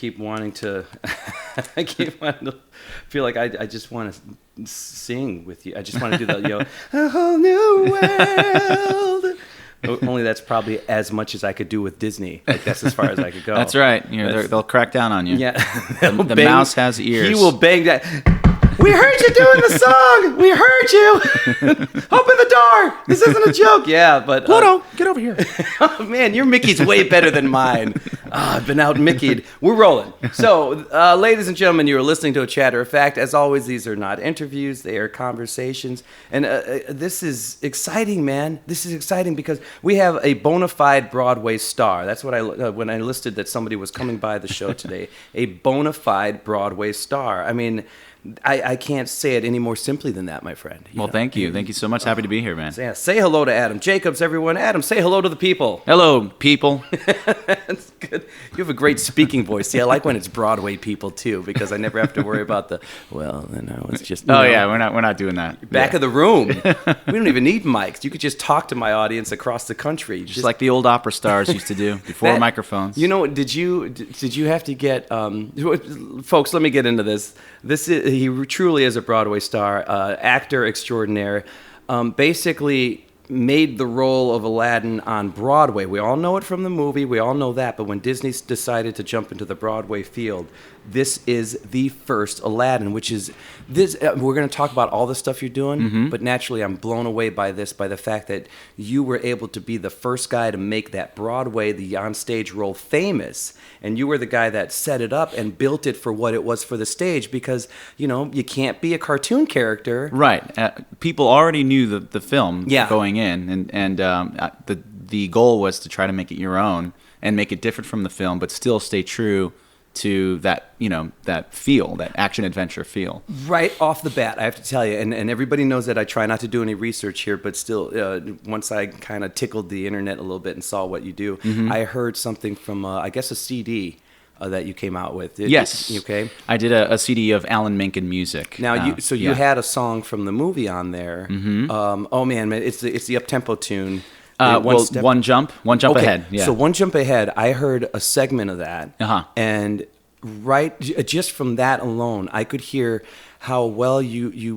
keep wanting to. I keep wanting to feel like I just want to sing with you. I just want to do that. A whole new world. Only that's probably as much as I could do with Disney. Like that's as far as I could go. That's right. They'll crack down on you. Yeah. The mouse has ears. He will bang that. We heard you doing the song. We heard you. Open the door. This isn't a joke. Yeah, but Pluto, get over here. Oh man, your Mickey's way better than mine. I've been out Mickey'd. We're rolling. So, ladies and gentlemen, you are listening to A Chatter of Fact. As always, these are not interviews; they are conversations. And this is exciting, man. This is exciting because we have a bona fide Broadway star. That's what when I listed that somebody was coming by the show today. A bona fide Broadway star. I mean. I can't say it any more simply than that, my friend. Well, thank you. Thank you so much. Happy to be here, man. Yeah, say hello to Adam Jacobs, everyone. Adam, say hello to the people. Hello, people. That's good. You have a great speaking voice. See, I like when it's Broadway people, too, because I never have to worry about it's just... Yeah, we're not doing that. Back of the room. We don't even need mics. You could just talk to my audience across the country. Just like the old opera stars used to do before microphones. You know, did you have to get... folks, let me get into this. He truly is a Broadway star, actor extraordinaire. Basically made the role of Aladdin on Broadway. We all know it from the movie. We all know that. But when Disney decided to jump into the Broadway field, this is the first Aladdin, which is this. We're going to talk about all the stuff you're doing, but naturally, I'm blown away by the fact that you were able to be the first guy to make that Broadway, the onstage role, famous, and you were the guy that set it up and built it for what it was for the stage. Because you can't be a cartoon character, right? People already knew the film going in, and the goal was to try to make it your own and make it different from the film, but still stay true to that, that feel, that action-adventure feel. Right off the bat, I have to tell you, and everybody knows that I try not to do any research here, but still, once I kind of tickled the internet a little bit and saw what you do, I heard something from, I guess, a CD that you came out with. Yes. Okay. I did a CD of Alan Menken music. Now, you had a song from the movie on there. Oh, man, it's the up-tempo tune. One jump okay. ahead. Yeah. So One Jump Ahead, I heard a segment of that, and just from that alone, I could hear how well you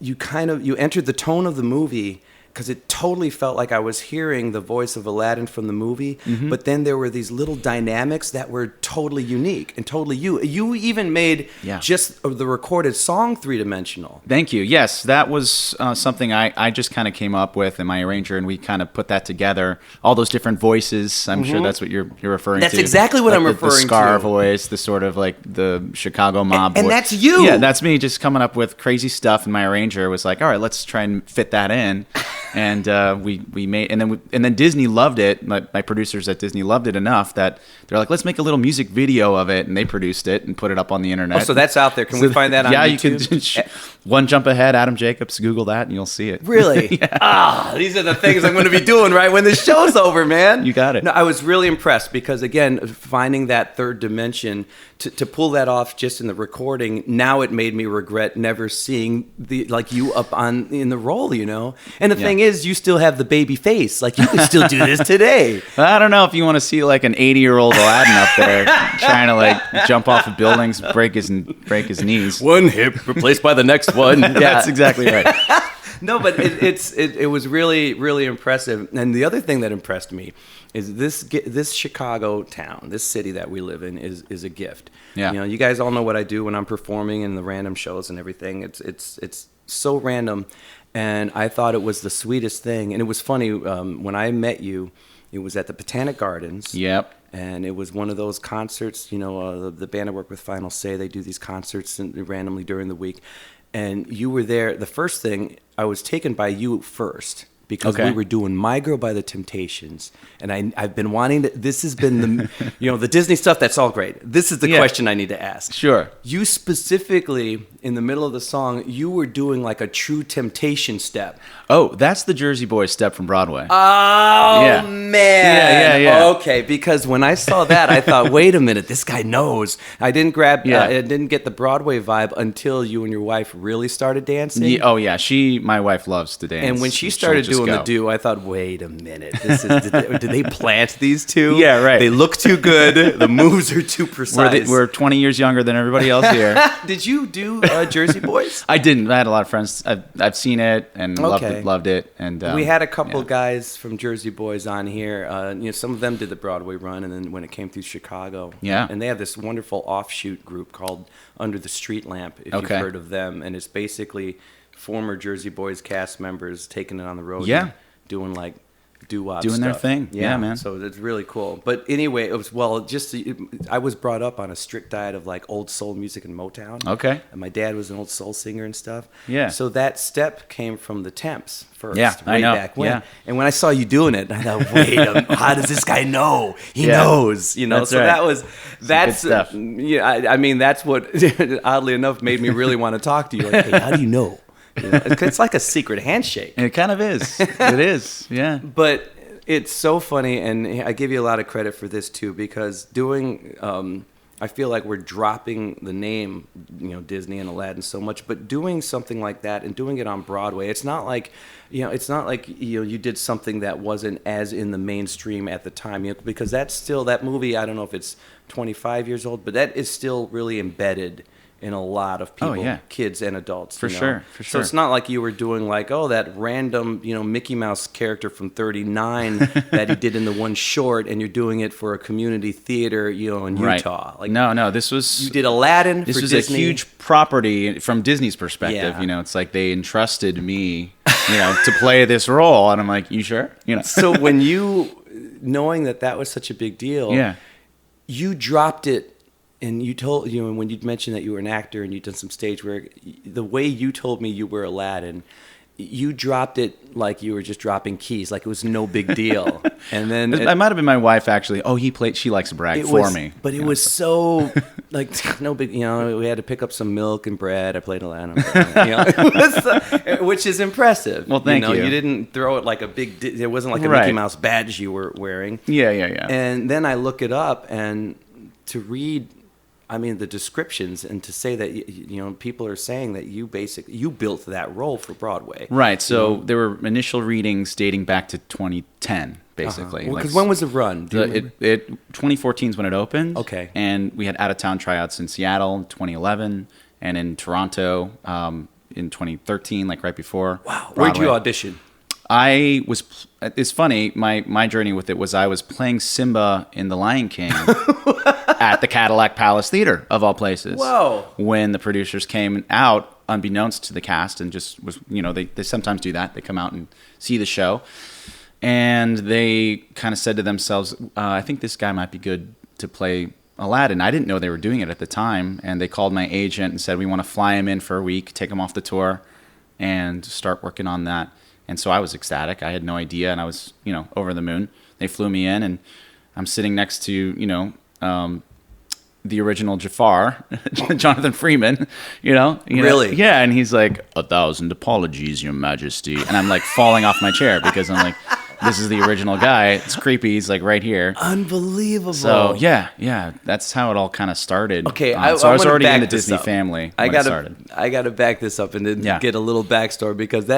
entered the tone of the movie, because it totally felt like I was hearing the voice of Aladdin from the movie, but then there were these little dynamics that were totally unique and totally you. You even made just the recorded song three-dimensional. Thank you. Yes, that was something I just kind of came up with, and my arranger, and we kind of put that together. All those different voices, I'm sure that's what you're referring to. That's exactly what I'm referring to. The Scar voice, the sort of like the Chicago mob voice. And that's you! Yeah, that's me just coming up with crazy stuff, and my arranger was like, all right, let's try and fit that in. And we made, and then Disney loved it. My producers at Disney loved it enough that they're like, let's make a little music video of it, and they produced it and put it up on the internet. Oh, so that's out there. Can we find that on YouTube? You can. One Jump Ahead, Adam Jacobs. Google that, and you'll see it. Really? These are the things I'm going to be doing right when the show's over, man. You got it. No, I was really impressed because, again, finding that third dimension to pull that off just in the recording. Now it made me regret never seeing you up in the role, And the thing is, you still have the baby face. Like, you can still do this today. I don't know if you want to see like an 80-year-old Aladdin up there trying to like jump off of buildings, break his knees. One hip replaced by the next one. Yeah, that's exactly right. No, but it was really, really impressive. And the other thing that impressed me is this Chicago town, this city that we live in is a gift. Yeah. You guys all know what I do when I'm performing in the random shows and everything. It's so random, and I thought it was the sweetest thing. And it was funny when I met you. It was at the Botanic Gardens. Yep. And it was one of those concerts. The band I work with, Final Say, they do these concerts randomly during the week. And you were there. The first thing, I was taken by you first because we were doing My Girl by the Temptations. And I've been wanting to, this has been the Disney stuff, that's all great. This is the question I need to ask. Sure. You specifically, in the middle of the song, you were doing like a true Temptation step. Oh, that's the Jersey Boys step from Broadway. Oh, man. Yeah. Okay, because when I saw that, I thought, wait a minute, this guy knows. I didn't I didn't get the Broadway vibe until you and your wife really started dancing. My wife loves to dance. And when she started doing go. the do, I thought, wait a minute, did they plant these two? Yeah, right. They look too good. The moves are too precise. We're 20 years younger than everybody else here. Did you do Jersey Boys? I didn't. I had a lot of friends. I've seen it and Okay. loved it. And We had a couple guys from Jersey Boys on here. Some of them did the Broadway run, and then when it came through Chicago, Yeah. and they have this wonderful offshoot group called Under the Street Lamp. If you've Okay. heard of them, and it's basically former Jersey Boys cast members taking it on the road, Yeah. and doing like doo-wop Doing their stuff. thing. Yeah, man. So it's really cool. But anyway, I was brought up on a strict diet of like old soul music and Motown. Okay. And my dad was an old soul singer and stuff. Yeah. So that step came from the Temps first. Yeah, I way know. back when. Yeah. And when I saw you doing it, I thought, wait, how does this guy know? He Yeah. knows, That's So right. that's good stuff. Yeah, I mean, that's what oddly enough made me really want to talk to you. Like, hey, how do you know? It's like a secret handshake. It kind of is. It is. Yeah. But it's so funny, and I give you a lot of credit for this too, because I feel like we're dropping the name, Disney and Aladdin so much, but doing something like that and doing it on Broadway, it's not like you did something that wasn't as in the mainstream at the time, because that's still, that movie, I don't know if it's 25 years old, but that is still really embedded in a lot of people, yeah. kids and adults. For sure. So it's not like you were doing like, that random, Mickey Mouse character from 39 that he did in the one short, and you're doing it for a community theater, in Right. Utah. Like, No, this was... you did Aladdin This for was Disney. a huge property from Disney's perspective. Yeah. It's like they entrusted me, to play this role, and I'm like, you sure? So when knowing that was such a big deal, Yeah. you dropped it. And you told, when you'd mentioned that you were an actor and you'd done some stage work, the way you told me you were Aladdin, you dropped it like you were just dropping keys, like it was no big deal. And then It might have been my wife, actually. Oh, she likes to brag for me. But it was so, like, no big, we had to pick up some milk and bread. I played Aladdin, which is impressive. Well, thank you. You didn't throw it like a big, it wasn't like a Right. Mickey Mouse badge you were wearing. Yeah. And then I look it up, and to read, the descriptions, and to say that people are saying that you built that role for Broadway. Right. So there were initial readings dating back to 2010, basically. Because when was the run? Do you remember? 2014 is when it opened. Okay. And we had out-of-town tryouts in Seattle in 2011 and in Toronto in 2013, like right before. Wow. Broadway. Where'd you audition? It's funny, my journey with it was I was playing Simba in The Lion King at the Cadillac Palace Theater, of all places. Whoa. When the producers came out, unbeknownst to the cast, and just was, they sometimes do that. They come out and see the show. And they kind of said to themselves, I think this guy might be good to play Aladdin. I didn't know they were doing it at the time. And they called my agent and said, we want to fly him in for a week, take him off the tour, and start working on that. And so I was ecstatic. I had no idea, and I was, over the moon. They flew me in, and I'm sitting next to, the original Jafar, Jonathan Freeman, Really? Yeah, and he's like, 1,000 apologies, Your Majesty. And I'm like falling off my chair because I'm like, this is the original guy. It's creepy. He's like right here. Unbelievable. So yeah, that's how it all kind of started. Okay, so I was already in the back this Disney up. family I when it started. gotta back this up and then Yeah. get a little backstory, because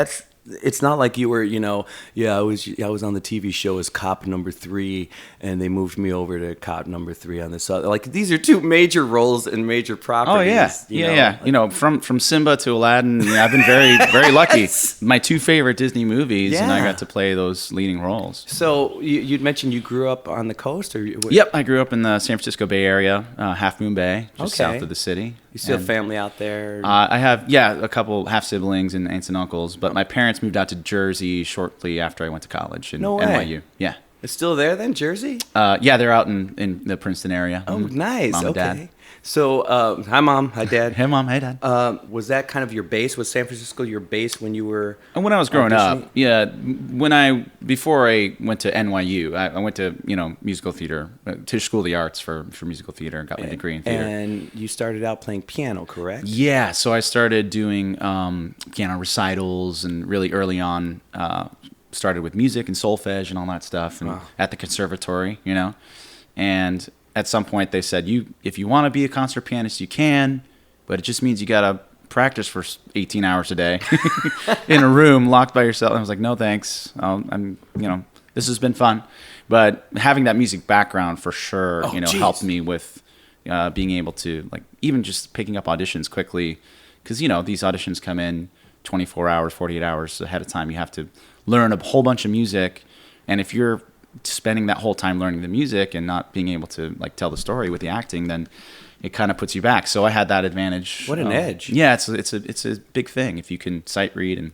it's not like you were, I was on the TV show as cop number 3, and they moved me over to cop number 3 on this. Like, these are two major roles and major properties. Oh yeah. From Simba to Aladdin, I've been very, very lucky. My 2 favorite Disney movies, and I Yeah. got to play those leading roles. So you'd mentioned you grew up on the coast, or Yep, I grew up in the San Francisco Bay Area, Half Moon Bay, just Okay. south of the city. You still have And, family out there? I have, a couple half siblings and aunts and uncles, but my parents moved out to Jersey shortly after I went to college in No way. NYU. Yeah. It's still there then, Jersey? They're out in the Princeton area. Oh, Mhm. nice. Mom and Okay. Dad. So, hi, Mom. Hi, Dad. Hey, Mom. Hey, Dad. Was that kind of your base? Was San Francisco your base when you were... And when I was growing auditioning? up, before I went to NYU, I went to, musical theater, Tisch School of the Arts for musical theater, and got my degree in theater. And you started out playing piano, correct? Yeah, so I started doing piano recitals, and really early on started with music and solfege and all that stuff, and at the conservatory, And at some point they said, if you want to be a concert pianist, you can, but it just means you got to practice for 18 hours a day in a room locked by yourself. And I was like, no, thanks. This has been fun. But having that music background for sure, helped me with being able to, like, even just picking up auditions quickly. Because, these auditions come in 24 hours, 48 hours ahead of time. You have to learn a whole bunch of music. And if you're spending that whole time learning the music and not being able to, like, tell the story with the acting, then it kind of puts you back. So I had that advantage. What an edge. Yeah, it's a big thing if you can sight read and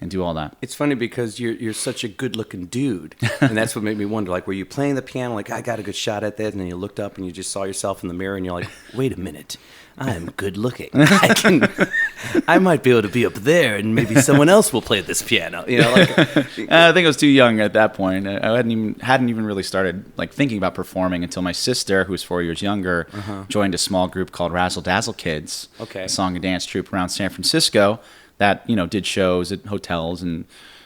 do all that. It's funny because you're such a good-looking dude, and that's what made me wonder. Like, were you playing the piano? Like, I got a good shot at that, and then you looked up and you just saw yourself in the mirror, and you're like, wait a minute, I'm good-looking. I might be able to be up there, and maybe someone else will play this piano. I think I was too young at that point. I hadn't even really started, like, thinking about performing until my sister, who was 4 years younger, joined a small group called Razzle Dazzle Kids, a song and dance troupe around San Francisco that did shows at hotels and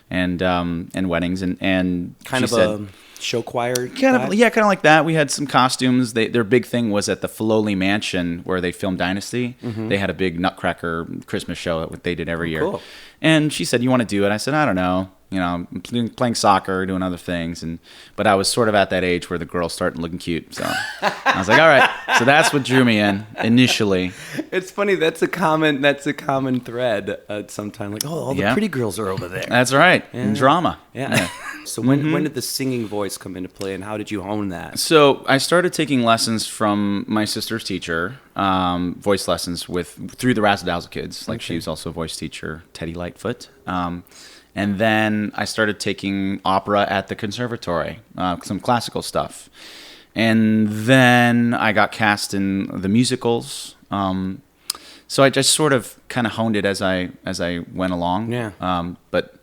weddings and kind of a show choir kind of like that. We had some costumes. Their big thing was at the Filoli Mansion where they filmed Dynasty. They had a big Nutcracker Christmas show that they did every year. Cool. And she said, "You want to do it?" I said, "I don't know. I'm playing soccer, doing other things." But I was sort of at that age where the girls started looking cute. So I was like, all right. So that's what drew me in initially. It's funny. That's a common thread sometimes. Like, all the pretty girls are over there. That's right. Yeah. Drama. Yeah. So when did the singing voice come into play, and how did you hone that? So I started taking lessons from my sister's teacher, voice lessons through the Razzle Dazzle Kids. Like, she was also a voice teacher, Teddy Lightfoot. And then I started taking opera at the conservatory, some classical stuff. And then I got cast in the musicals. So I just sort of kind of honed it as I went along. Yeah. But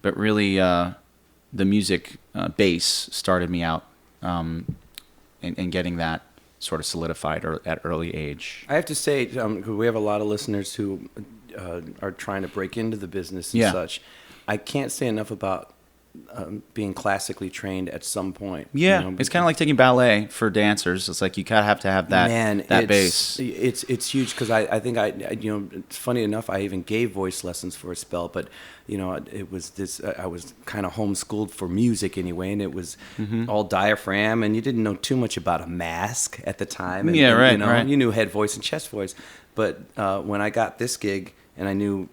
really, the music base started me out in getting that sort of solidified at early age. I have to say, we have a lot of listeners who are trying to break into the business and such. I can't say enough about being classically trained at some point. Yeah, it's kind of like taking ballet for dancers. It's like you kind of have to have that base. It's huge because I think it's funny enough, I even gave voice lessons for a spell, but it was this. I was kind of homeschooled for music anyway, and it was all diaphragm, and you didn't know too much about a mask at the time. And, right. You knew head voice and chest voice, but when I got this gig and I knew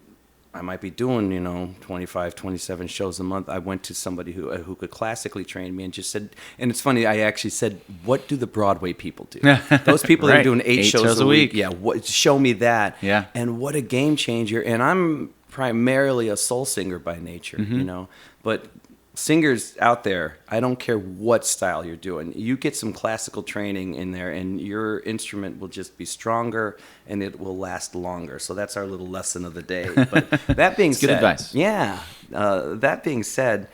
I might be doing, 25, 27 shows a month, I went to somebody who could classically train me and just said, and it's funny, I actually said, what do the Broadway people do? Those people that are doing eight shows a week. Yeah, show me that. Yeah. And what a game changer. And I'm primarily a soul singer by nature, but singers out there, I don't care what style you're doing. You get some classical training in there, and your instrument will just be stronger, and it will last longer. So that's our little lesson of the day. But that being said, good advice. Yeah. That being said,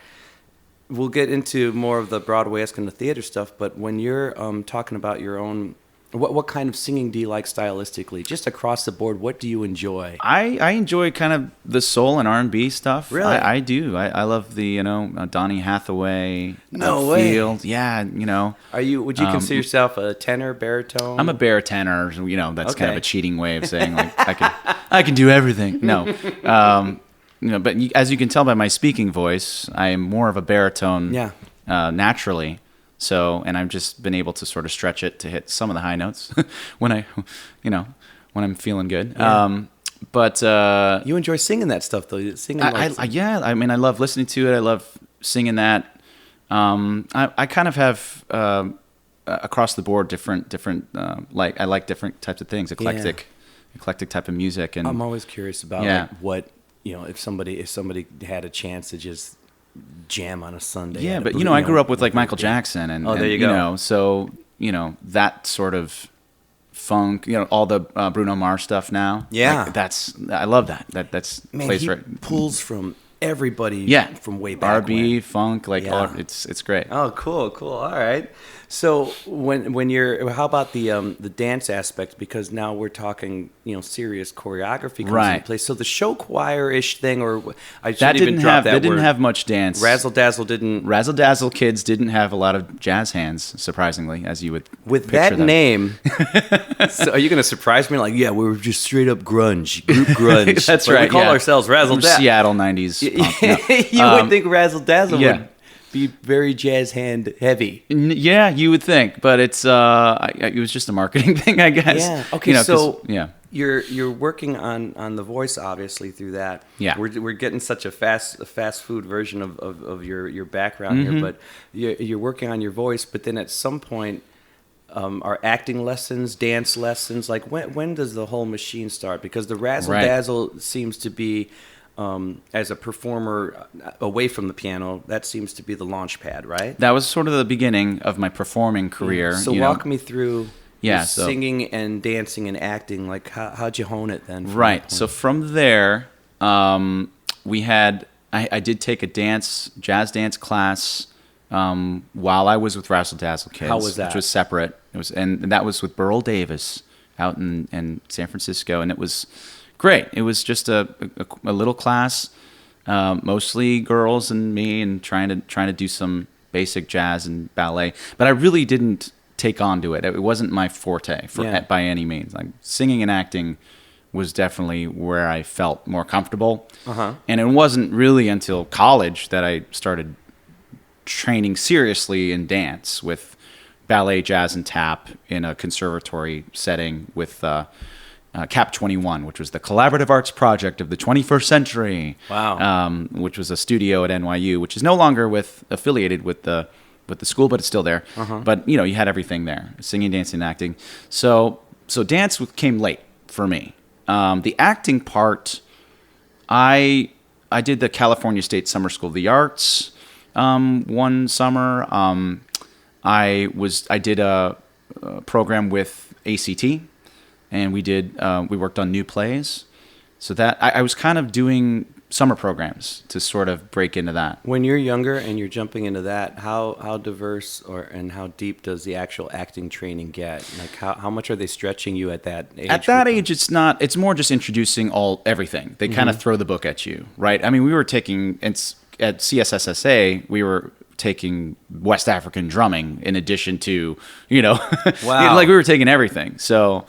we'll get into more of the Broadway-esque and the theater stuff. But when you're talking about your own, what kind of singing do you like stylistically? Just across the board, what do you enjoy? I enjoy kind of the soul and R&B stuff. Really? I do. I love the, Donny Hathaway. No way. Field. Yeah, Would you consider yourself a tenor, baritone? I'm a baritone. That's kind of a cheating way of saying, like, I can do everything. No. But as you can tell by my speaking voice, I am more of a baritone naturally. So, and I've just been able to sort of stretch it to hit some of the high notes when I'm feeling good. Yeah. But you enjoy singing that stuff, though. Singing, I mean, I love listening to it. I love singing that. I kind of have across the board different I like different types of things, eclectic type of music. And I'm always curious about what if somebody had a chance to just jam on a Sunday. Yeah, but I grew up with like Michael Jackson and there you go. So that sort of funk, all the Bruno Mars stuff now. Yeah, I love that. That's man, plays he right. pulls from everybody Yeah, from way back R&B, when. funk, like Yeah. it's great. Oh, cool. All right. So when you're, how about the dance aspect? Because now we're talking, serious choreography comes into Right. play. So the show choir-ish thing, or I That shouldn't even didn't drop have that that didn't word. have much dance. Razzle Dazzle didn't. Razzle Dazzle kids didn't have a lot of jazz hands, surprisingly, as you would With picture that them. name, so are you going to surprise me? Like, yeah, we were just straight up grunge, group grunge. That's But right. We call yeah. ourselves Razzle Dazzle. Seattle '90s punk. No. You would think Razzle Dazzle yeah. would be very jazz hand heavy. Yeah, you would think, but it's it was just a marketing thing, I guess. Yeah. Okay. 'Cause- So yeah. you're working on the voice, obviously, through that. Yeah. We're getting such a fast food version of your background Mm-hmm. here, but you're working on your voice. But then at some point, are acting lessons, dance lessons? Like when does the whole machine start? Because the razzle Right. dazzle seems to be. As a performer away from the piano, that seems to be the launch pad, right? That was sort of the beginning of my performing career. So you know. walk me through Yeah, the so- singing and dancing and acting. Like how'd you hone it then? from that Right. point? So from there, we had I did take a jazz dance class while I was with Razzle Dazzle Kids. How was that? Which was separate. It was and that was with Burl Davis out in San Francisco, and it was great. It was just a little class, mostly girls and me, and trying to do some basic jazz and ballet. But I really didn't take on to it. It wasn't my forte Yeah. by any means. Like singing and acting was definitely where I felt more comfortable. Uh-huh. And it wasn't really until college that I started training seriously in dance with ballet, jazz, and tap in a conservatory setting with Cap 21, which was the collaborative arts project of the 21st century. Wow. Which was a studio at NYU, which is no longer affiliated with the school, but it's still there. But you had everything there: singing, dancing, acting. So dance came late for me. The acting part, I did the California State Summer School of the Arts one summer. I did a program with ACT. And we worked on new plays. So that I was kind of doing summer programs to sort of break into that. When you're younger and you're jumping into that, how diverse and how deep does the actual acting training get? Like how much are they stretching you at that age? At that age, it's more just introducing everything. They kind of throw the book at you, right? I mean, we were taking, at CSSSA, we were taking West African drumming in addition to, Wow. like we were taking everything. So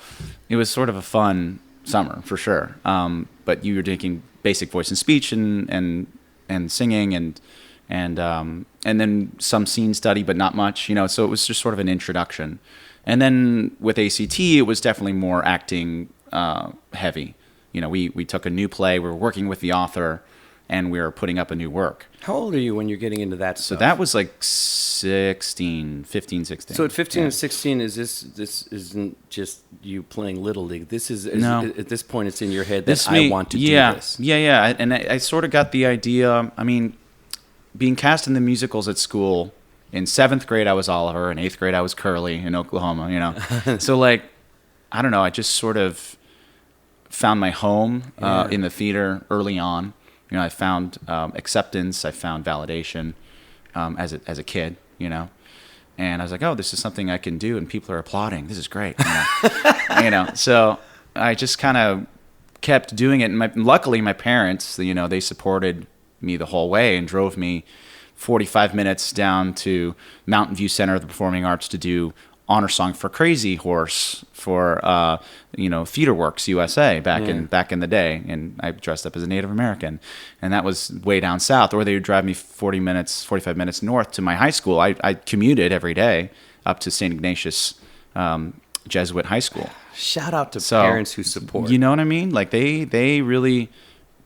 it was sort of a fun summer for sure. But you were taking basic voice and speech and singing and then some scene study, but not much, so it was just sort of an introduction. And then with ACT, it was definitely more acting heavy. We took a new play, we were working with the author, and we were putting up a new work. How old are you when you're getting into that So stuff? that was like 15, 16. So at 15 Yeah. and 16, this isn't just you playing Little League. This is No. at this point it's in your head that I want to do this. Yeah. And I sort of got the idea. I mean, being cast in the musicals at school, in 7th grade I was Oliver, in 8th grade I was Curly in Oklahoma, So like, I don't know, I just sort of found my home Yeah. in the theater early on. I found acceptance, I found validation as a kid, and I was like, oh, this is something I can do, and people are applauding. This is great, So I just kind of kept doing it, and luckily my parents, they supported me the whole way and drove me 45 minutes down to Mountain View Center of the Performing Arts to do honor song for Crazy Horse for Theater Works USA back in the day, and I dressed up as a Native American, and that was way down south. Or they would drive me 45 minutes north to my high school. I commuted every day up to St. Ignatius Jesuit High School. Shout out to So, parents who support. You know what I mean? Like they really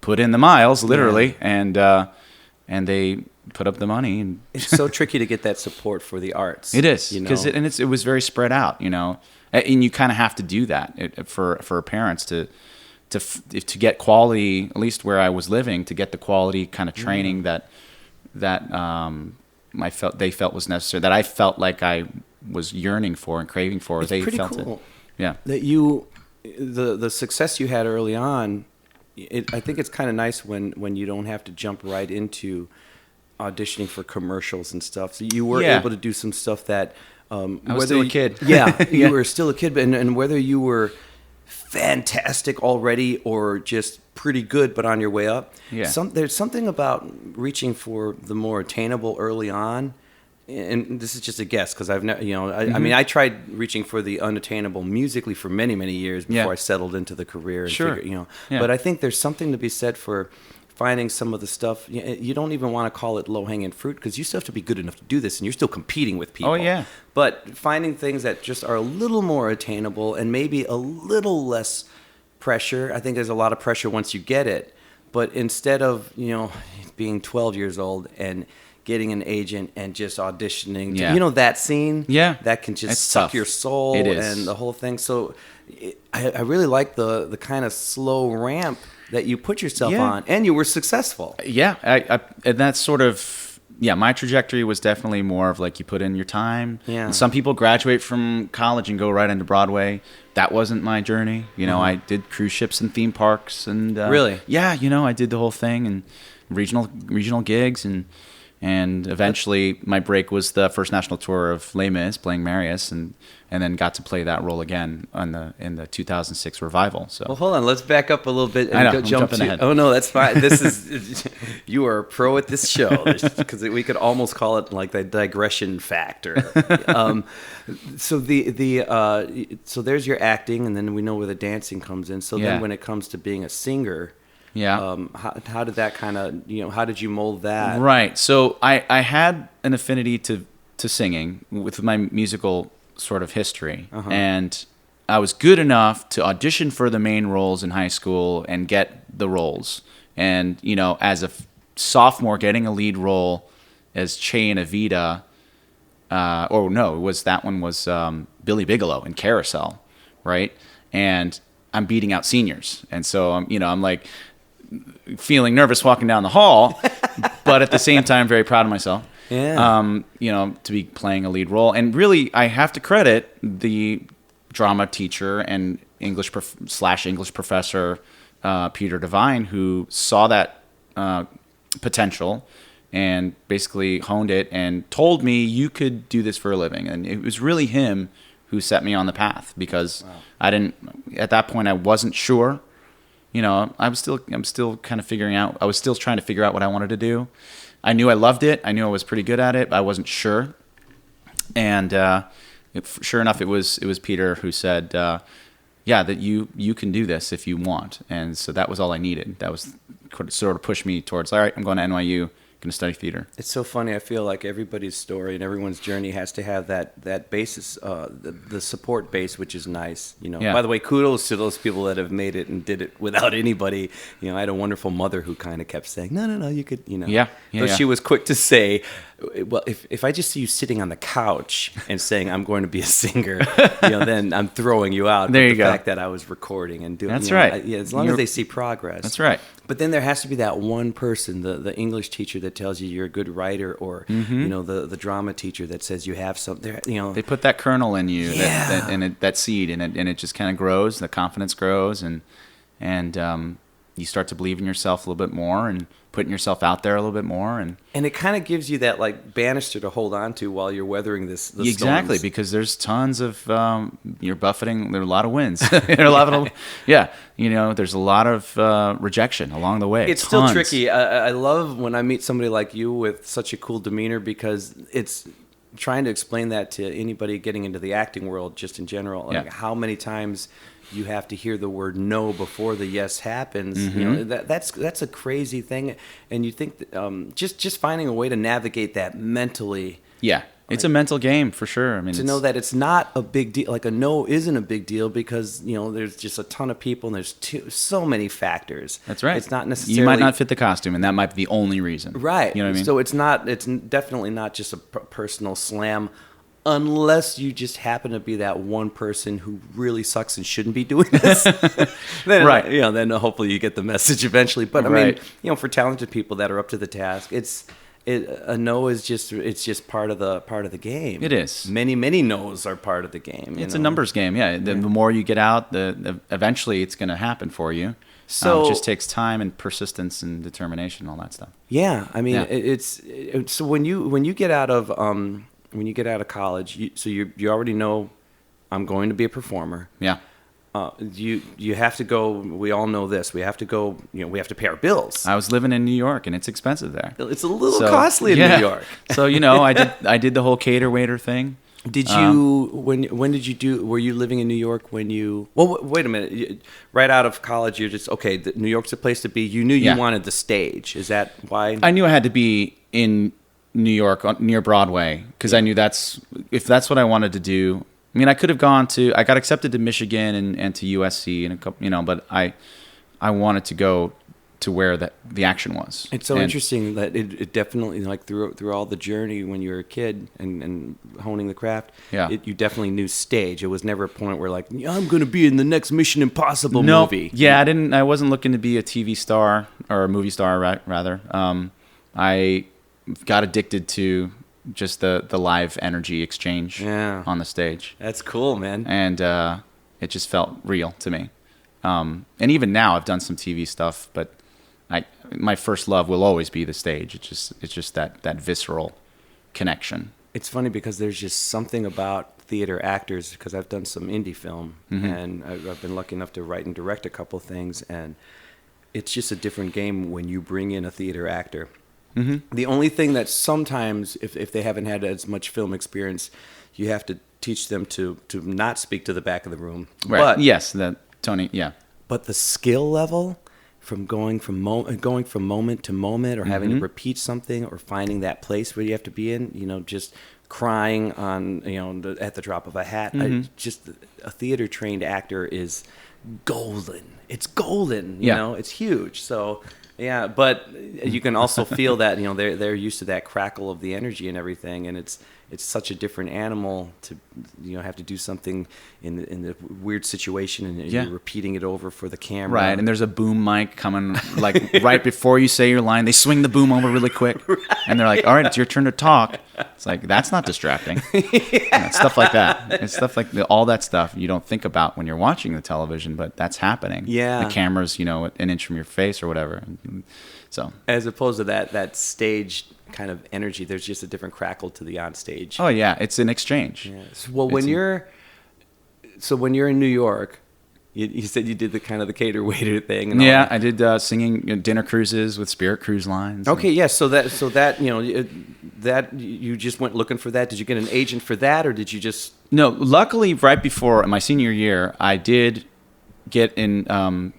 put in the miles, literally, and they put up the money. And It's so tricky to get that support for the arts. it is because it was very spread out, and you kind of have to do that for parents to get quality, at least where I was living, to get the quality kind of training that they felt was necessary, that I felt like I was yearning for and craving for. It's they pretty felt cool it. Yeah. that the success you had early on I think it's kind of nice when you don't have to jump right into auditioning for commercials and stuff. So you were able to do some stuff that I was still a kid. Yeah, you were still a kid, but and whether you were fantastic already or just pretty good but on your way up. Yeah. There's something about reaching for the more attainable early on. And this is just a guess because I've never, I mean, I tried reaching for the unattainable musically for many, many years before I settled into the career. And Sure. But I think there's something to be said for finding some of the stuff. You don't even want to call it low-hanging fruit because you still have to be good enough to do this, and you're still competing with people. Oh, yeah. But finding things that just are a little more attainable and maybe a little less pressure. I think there's a lot of pressure once you get it. But instead of, being 12 years old and getting an agent and just auditioning, that scene, that can just suck tough. your soul and the whole thing. So I really like the kind of slow ramp that you put yourself on, and you were successful. Yeah, and that's sort of, my trajectory was definitely more of like you put in your time. Yeah. And some people graduate from college and go right into Broadway. That wasn't my journey. I did cruise ships and theme parks and really, I did the whole thing and regional gigs and eventually my break was the first national tour of Les Mis, playing Marius, and then got to play that role again in the 2006 revival. So well, hold on, let's back up a little bit and I know, go I'm jump jumping ahead. Oh no, that's fine. This is you are a pro at this show because we could almost call it like the digression factor. So so there's your acting, and then we know where the dancing comes in. So then when it comes to being a singer. Yeah. How did that kind of, how did you mold that? Right. So I had an affinity to singing with my musical sort of history. And I was good enough to audition for the main roles in high school and get the roles. And, as a sophomore, getting a lead role as Che and Evita, that one was Billy Bigelow in Carousel, right? And I'm beating out seniors. And so, I'm like, feeling nervous walking down the hall, but at the same time, very proud of myself. Yeah. To be playing a lead role. And really, I have to credit the drama teacher and English professor, Peter Devine, who saw that potential and basically honed it and told me you could do this for a living. And it was really him who set me on the path because at that point, I wasn't sure. I'm still kind of figuring out. I was still trying to figure out what I wanted to do. I knew I loved it. I knew I was pretty good at it, but I wasn't sure. And sure enough, it was Peter who said, that you can do this if you want. And so that was all I needed. That was sort of pushed me towards, all right, I'm going to NYU. Going to study theater. It's so funny. I feel like everybody's story and everyone's journey has to have that basis, the support base, which is nice. By the way, kudos to those people that have made it and did it without anybody. I had a wonderful mother who kind of kept saying, no, you could, But she was quick to say, well, if I just see you sitting on the couch and saying I'm going to be a singer, then I'm throwing you out. There but you the go. fact that I was recording and doing, that's right. As long as they see progress. That's right. But then there has to be that one person, the English teacher that tells you you're a good writer, or the drama teacher that says you have something. They put that kernel in you, that seed, and it just kind of grows. The confidence grows, and you start to believe in yourself a little bit more, and putting yourself out there a little bit more, and it kind of gives you that like banister to hold on to while you're weathering this. Exactly, storms. Because there's tons of you're buffeting. There are a lot of wins. There's a lot of rejection along the way. It's still tricky. I love when I meet somebody like you with such a cool demeanor because it's trying to explain that to anybody getting into the acting world, just in general. Like how many times you have to hear the word no before the yes happens. That's a crazy thing, and you think that, just finding a way to navigate that mentally. Yeah, it's a mental game for sure. I mean, to know that it's not a big deal. Like a no isn't a big deal because there's just a ton of people and there's so many factors. That's right. It's not necessarily you might not fit the costume, and that might be the only reason. Right. You know what I mean? So it's not. It's definitely not just a personal slam. Unless you just happen to be that one person who really sucks and shouldn't be doing this, then, right? Then hopefully you get the message eventually. But I mean, for talented people that are up to the task, it's a no is just part of the game. It is. Many no's are part of the game. It's a numbers game. Yeah. The more you get out, eventually it's going to happen for you. So it just takes time and persistence and determination, all that stuff. Yeah, I mean, Yeah. it's so when you get out of college, you already know I'm going to be a performer. Yeah. You have to go. We all know this. We have to go. We have to pay our bills. I was living in New York, and it's expensive there. It's a little costly in New York. So I did the whole cater waiter thing. Did you when did you do? Were you living in New York when you? Well, wait a minute. Right out of college, you're just okay. New York's the place to be. You knew you wanted the stage. Is that why? I knew I had to be in New York near Broadway because I knew if that's what I wanted to do. I mean, I could have I got accepted to Michigan and to USC and a couple, but I wanted to go to where the action was. It's so interesting that it definitely, like through all the journey when you were a kid and honing the craft, you definitely knew stage. It was never a point where like, I'm going to be in the next Mission Impossible movie. Yeah, I wasn't looking to be a TV star or a movie star rather. I got addicted to just the live energy exchange on the stage. That's cool, man. And it just felt real to me. And even now I've done some TV stuff, but my first love will always be the stage. It's just that visceral connection. It's funny because there's just something about theater actors, because I've done some indie film and I've been lucky enough to write and direct a couple things, and it's just a different game when you bring in a theater actor. Mm-hmm. The only thing that sometimes, if they haven't had as much film experience, you have to teach them to not speak to the back of the room. Right. But, yes, Tony. Yeah. But the skill level from going from moment to moment, or having to repeat something, or finding that place where you have to be in, just crying on at the drop of a hat. Just a theater trained actor is golden. It's golden. You know, it's huge. So. Yeah, but you can also feel that they're used to that crackle of the energy and everything, and it's such a different animal to have to do something in the weird situation, and you're repeating it over for the camera. Right, and there's a boom mic coming like right before you say your line. They swing the boom over really quick, and they're like, "All right, it's your turn to talk." It's like, that's not distracting. Stuff like that. It's stuff like all that stuff you don't think about when you're watching the television, but that's happening. Yeah, the camera's an inch from your face or whatever. So as opposed to that stage kind of energy, there's just a different crackle to the on stage. Oh yeah, it's an exchange. Yes. Well, when you're in New York, you said you did the kind of the cater waiter thing. And yeah, I did singing dinner cruises with Spirit Cruise Lines. Okay, yeah. So that that you just went looking for that. Did you get an agent for that, or did you just? No, luckily, right before my senior year, I did get in.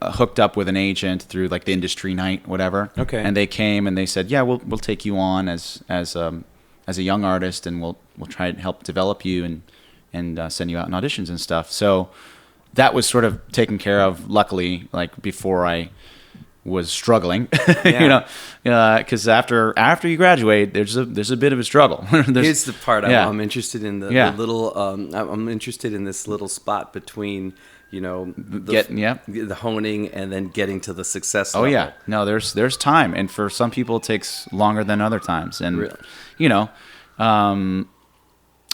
Hooked up with an agent through like the industry night, whatever. Okay. And they came and they said, "Yeah, we'll take you on as a young artist, and we'll try to help develop you and send you out in auditions and stuff." So that was sort of taken care of, luckily, like before I was struggling. Because after you graduate, there's a bit of a struggle. Here's the part I'm interested in. The little I'm interested in this little spot between. The honing and then getting to the success level. Oh yeah, no, there's time, and for some people it takes longer than other times. And really?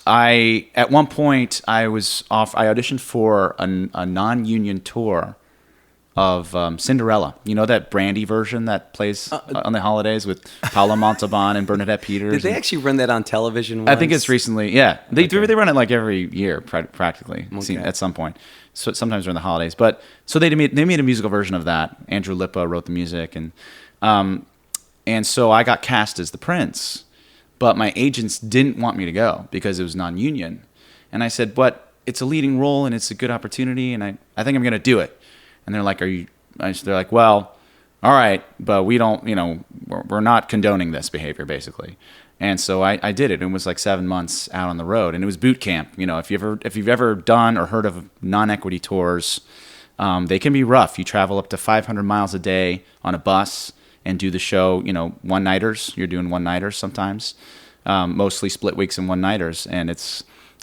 I at one point I was off. I auditioned for a non-union tour of Cinderella. You know that Brandy version that plays on the holidays with Paolo Montalban and Bernadette Peters. Did they actually run that on television once? I think it's recently. Yeah, they run it like every year practically. At some point. So sometimes during the holidays, but so they made a musical version of that. Andrew Lippa wrote the music, and so I got cast as the prince, but my agents didn't want me to go because it was non-union, and I said, "But it's a leading role and it's a good opportunity, and I think I'm going to do it." And they're like, They're like, "Well, all right, but we don't, we're not condoning this behavior, basically." And so I did it. It was like 7 months out on the road, and it was boot camp. If you've ever done or heard of non-equity tours, they can be rough. You travel up to 500 miles a day on a bus and do the show. One-nighters. You're doing one-nighters sometimes, mostly split weeks and one-nighters, and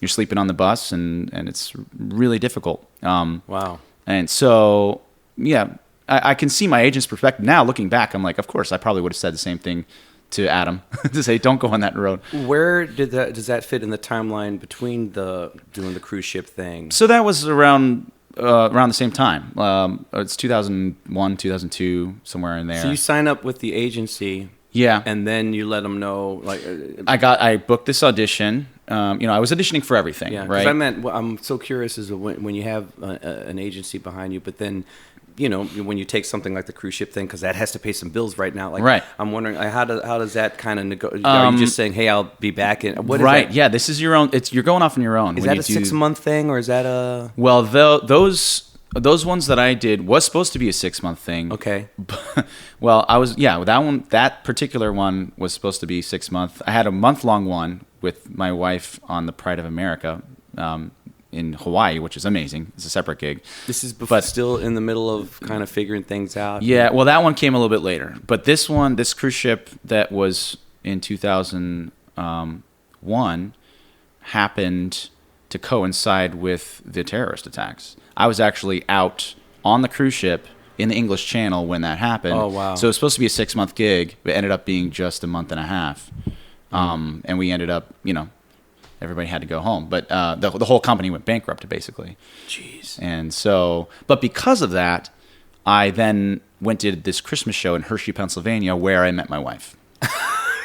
you're sleeping on the bus, and it's really difficult. Wow. And so, yeah, I can see my agent's perspective now. Looking back, I'm like, of course, I probably would have said the same thing to Adam to say, don't go on that road. Where does that fit in the timeline between doing the cruise ship thing? So that was around the same time. It's 2001, 2002, somewhere in there. So you sign up with the agency. Yeah. And then you let them know, like... I booked this audition. I was auditioning for everything, yeah, right? I'm so curious as to when you have an agency behind you, but then, when you take something like the cruise ship thing, because that has to pay some bills right now. Like, right. I'm wondering, how does that kind of are you just saying, hey, I'll be back in? What is right. That? Yeah, this is your own. You're going off on your own. Is that a 6-month thing, or is that a... Well, those ones that I did was supposed to be a 6-month thing. Okay. Well, that particular one was supposed to be 6 months. I had a month-long one with my wife on the Pride of America in Hawaii, which is amazing. It's a separate gig. This is still in the middle of kind of figuring things out. Yeah, well, that one came a little bit later. But this cruise ship that was in 2001 happened to coincide with the terrorist attacks. I was actually out on the cruise ship in the English Channel when that happened. Oh, wow. So it was supposed to be a 6-month gig, but it ended up being just a month and a half. And we ended up, everybody had to go home. But the whole company went bankrupt, basically. Jeez. And so, but because of that, I then went to this Christmas show in Hershey, Pennsylvania, where I met my wife.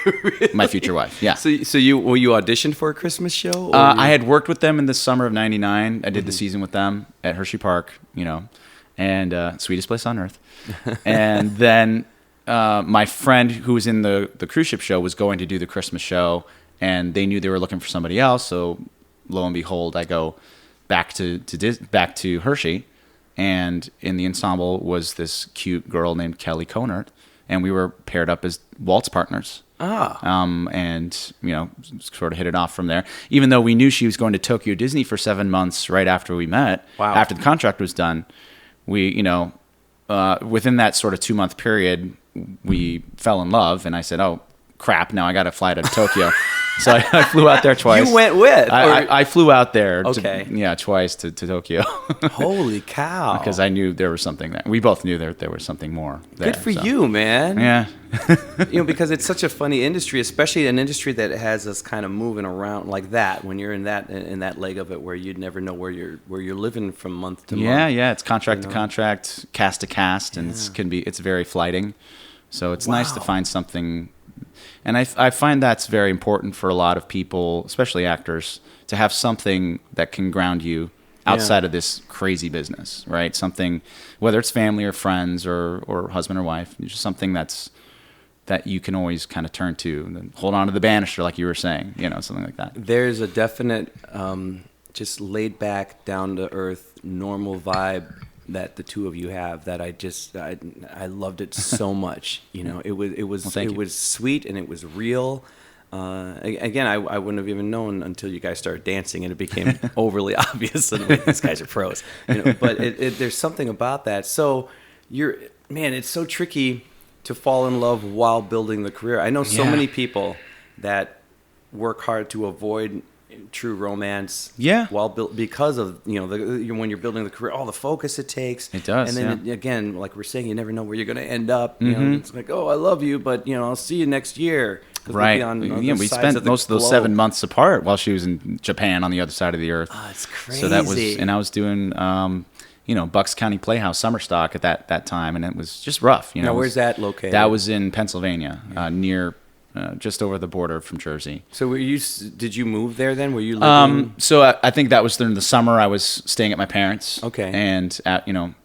Really? My future wife, yeah. So you auditioned for a Christmas show? I had worked with them in the summer of '99. I did the season with them at Hershey Park, and sweetest place on earth. And then my friend who was in the cruise ship show was going to do the Christmas show, and they knew they were looking for somebody else. So lo and behold, I go back to Hershey, and in the ensemble was this cute girl named Kelly Conert, and we were paired up as waltz partners. And sort of hit it off from there. Even though we knew she was going to Tokyo Disney for 7 months right after we met, after the contract was done, we, within that sort of 2-month period, we fell in love. And I said, "Oh crap! Now I got to fly to Tokyo." So I flew out there twice. You went with? I flew out there. Okay. Twice to Tokyo. Holy cow! Because I knew there was something there. We both knew there was something more there. Good for you, man. Yeah. Because it's such a funny industry, especially an industry that has us kind of moving around like that. When you're in that leg of it, where you'd never know where you're living from month to month. Yeah. It's contract to contract, cast to cast, and it's very flighting. So it's nice to find something. And I find that's very important for a lot of people, especially actors, to have something that can ground you outside of this crazy business, right? Something, whether it's family or friends or husband or wife, just something that you can always kind of turn to and hold on to the banister, like you were saying, something like that. There's a definite, just laid back, down to earth, normal vibe that the two of you have that I loved it so much. It was sweet and it was real. Again, I wouldn't have even known until you guys started dancing and it became overly obvious that these guys are pros. But there's something about that. So it's so tricky to fall in love while building the career. I know so many people that work hard to avoid true romance. Yeah. Because of when you're building the career, all the focus it takes. It does. And then again, like we're saying, you never know where you're going to end up. It's like, oh, I love you, but I'll see you next year. Right. We spent most of those 7 months apart while she was in Japan on the other side of the earth. Oh, it's crazy. So that was, and I was doing, Bucks County Playhouse summer stock at that time, and it was just rough. Now, where's that located? That was in Pennsylvania, near. Just over the border from Jersey. So did you move there then? Were you living? So I think that was during the summer. I was staying at my parents'. Okay. And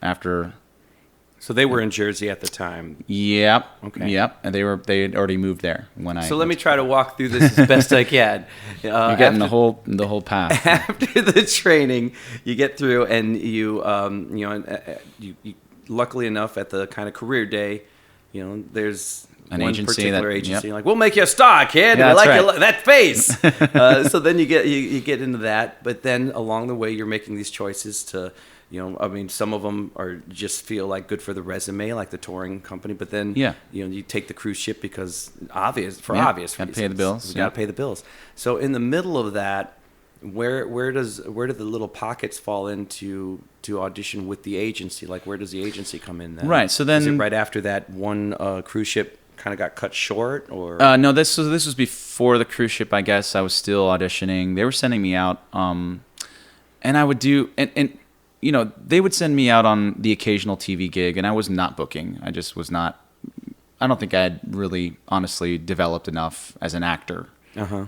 after. So they were in Jersey at the time. Yep. Okay. Yep. And they had already moved there when I. So let me try to walk through this as best I can. You're getting the whole path. After the training, you get through, and you luckily enough at the kind of career day, there's an one agency particular agency, like, we'll make you a star, kid. Yeah, I like right. that face. So then you get into that, but then along the way you're making these choices to, some of them are just feel like good for the resume, like the touring company, but then you take the cruise ship because obvious reasons. Gotta pay the bills. You got to pay the bills. So in the middle of that, where do the little pockets fall into to audition with the agency? Like, where does the agency come in then? Right. So then, is it right after that one cruise ship kind of got cut short, or No, this was before the cruise ship. I guess I was still auditioning. They were sending me out, and I would do and they would send me out on the occasional TV gig, and I was not booking. I just was not. I don't think I had really honestly developed enough as an actor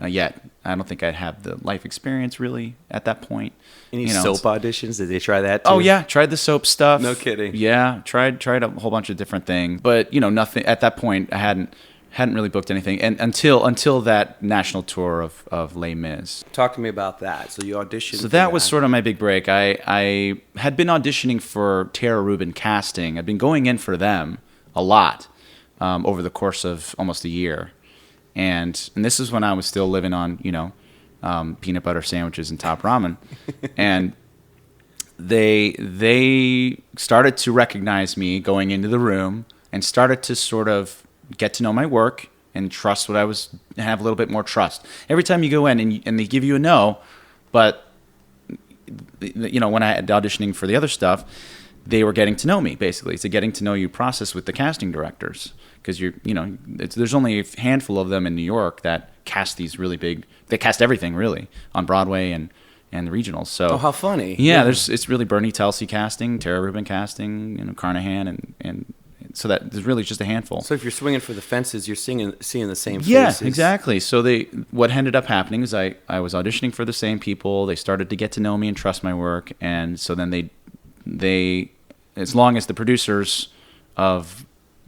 yet. I don't think I'd have the life experience really at that point. Any soap auditions? Did they try that too? Oh yeah, tried the soap stuff. No kidding. Yeah, tried a whole bunch of different things, but nothing at that point. I hadn't really booked anything, and until that national tour of Les Mis. Talk to me about that. So you auditioned. So that was sort of my big break. I had been auditioning for Tara Rubin Casting. I'd been going in for them a lot over the course of almost a year, and this is when I was still living on peanut butter sandwiches and top ramen, and they started to recognize me going into the room and started to sort of get to know my work and trust have a little bit more trust. Every time you go in and they give you a no, but when I had auditioning for the other stuff, they were getting to know me basically. It's a getting to know you process with the casting directors, because there's only a handful of them in New York that cast these really big. They cast everything really on Broadway and the regionals. So how funny! Yeah, it's really Bernie Telsey casting, Tara Rubin casting, Carnahan, and so that there's really just a handful. So if you're swinging for the fences, you're seeing the same faces. Yeah, exactly. So what ended up happening is I was auditioning for the same people. They started to get to know me and trust my work, and so then they as long as the producers of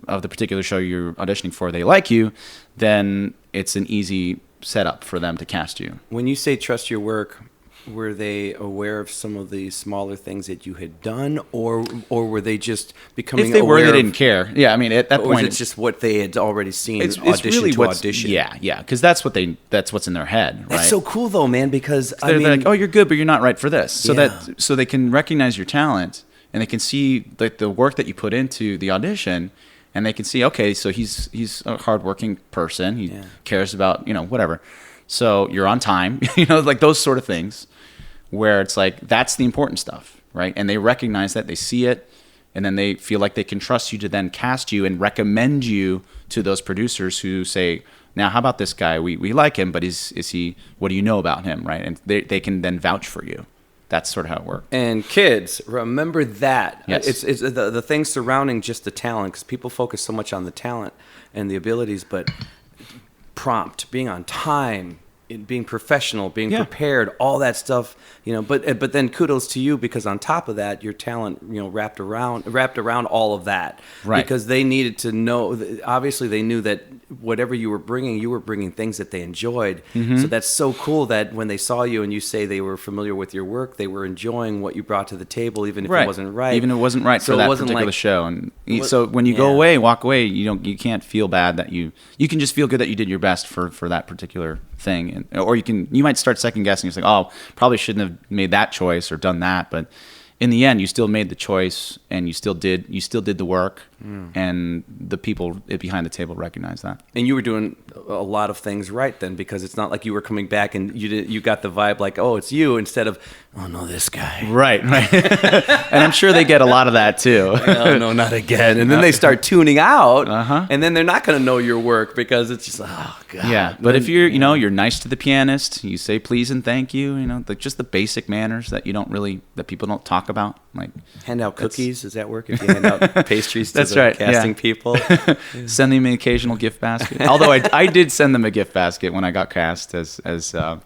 the particular show you're auditioning for, they like you, then it's an easy setup for them to cast you. When you say trust your work, were they aware of some of the smaller things that you had done, or were they just becoming aware? If they aware were, they didn't care. Yeah, I mean, at that point, it's just what they had already seen. It's really audition. Yeah, because that's what's in their head. Right? That's so cool, though, man. Because they're like, oh, you're good, but you're not right for this. So Yeah. so they can recognize your talent, and they can see like the work that you put into the audition. And they can see, okay, so he's a hardworking person. He cares about, whatever. So you're on time, like those sort of things, where it's like that's the important stuff, right? And they recognize that, they see it, and then they feel like they can trust you to then cast you and recommend you to those producers who say, now how about this guy? We like him, but is he? What do you know about him, right? And they can then vouch for you. That's sort of how it works. And kids, remember that. Yes. It's the things surrounding just the talent, because people focus so much on the talent and the abilities, but prompt, being on time, being professional, being prepared, all that stuff, but then kudos to you, because on top of that, your talent, wrapped around all of that. Right. Because they needed to know, obviously they knew that whatever you were bringing things that they enjoyed. Mm-hmm. So that's so cool that when they saw you and you say they were familiar with your work, they were enjoying what you brought to the table, even if it wasn't right. Even if it wasn't right So for it that wasn't particular like- show. And so when you walk away, you can't feel bad that you can just feel good that you did your best for that particular thing. Or you might start second guessing. It's like, oh, probably shouldn't have made that choice or done that. But in the end, you still made the choice, and you still did the work, and the people behind the table recognize that. And you were doing a lot of things right then, because it's not like you were coming back and you got the vibe like, oh, it's you, instead of, oh no, this guy. Right. And I'm sure they get a lot of that too. Oh no, not again. And then they start tuning out, Uh-huh. and then they're not going to know your work, because it's just, oh god. Yeah, but if you're nice to the pianist, you say please and thank you, just the basic manners that people don't talk about, like Hand out cookies. Does that work? If you hand out pastries to That's the right, casting yeah. people? Send them an occasional gift basket. Although I did send them a gift basket when I got cast as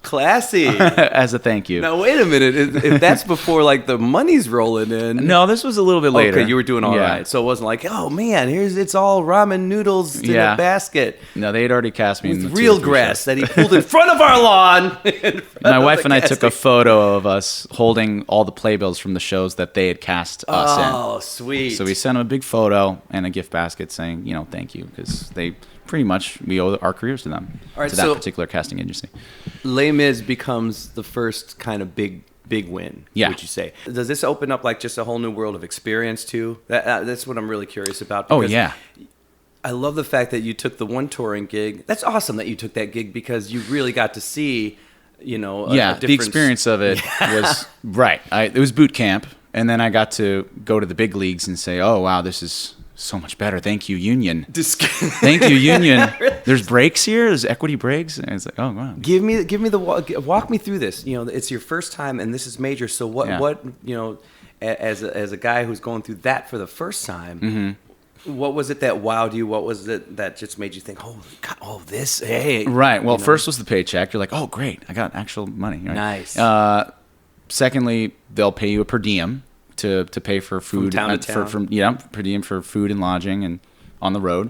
Classy. as a thank you. Now wait a minute. If that's before like the money's rolling in. No, this was a little bit later. Okay, you were doing all right. Yeah. So it wasn't like, oh man, it's all ramen noodles in a basket. No, they had already cast me in the With real 2 or 3 grass shows. that he pulled in front of our lawn. My wife and I took a photo of us holding all the playbills from the shows that they had cast us in. Oh, sweet. So we sent them a big photo and a gift basket saying, thank you, because they pretty much, we owe our careers to them, All right, to that so- particular casting agency. Les Mis becomes the first kind of big win, Yeah. would you say? Does this open up like just a whole new world of experience too? That's what I'm really curious about. Oh, because yeah. I love the fact that you took the one touring gig. That's awesome that you took that gig, because you really got to see, a The different experience of it was, right. It was boot camp, and then I got to go to the big leagues and say, oh, wow, this is so much better. Thank you, Union. Thank Thank you, Union. There's breaks here. There's equity breaks. And it's like, oh, wow. Give me the walk me through this. You know, it's your first time, and this is major. So what you know, as a guy who's going through that for the first time, what was it that wowed you? What was it that just made you think, holy God, this, hey. Right. Well, first was the paycheck. You're like, oh, great, I got actual money. Right? Nice. Secondly, they'll pay you a per diem to pay for food. From town to town. Per diem for food and lodging and on the road.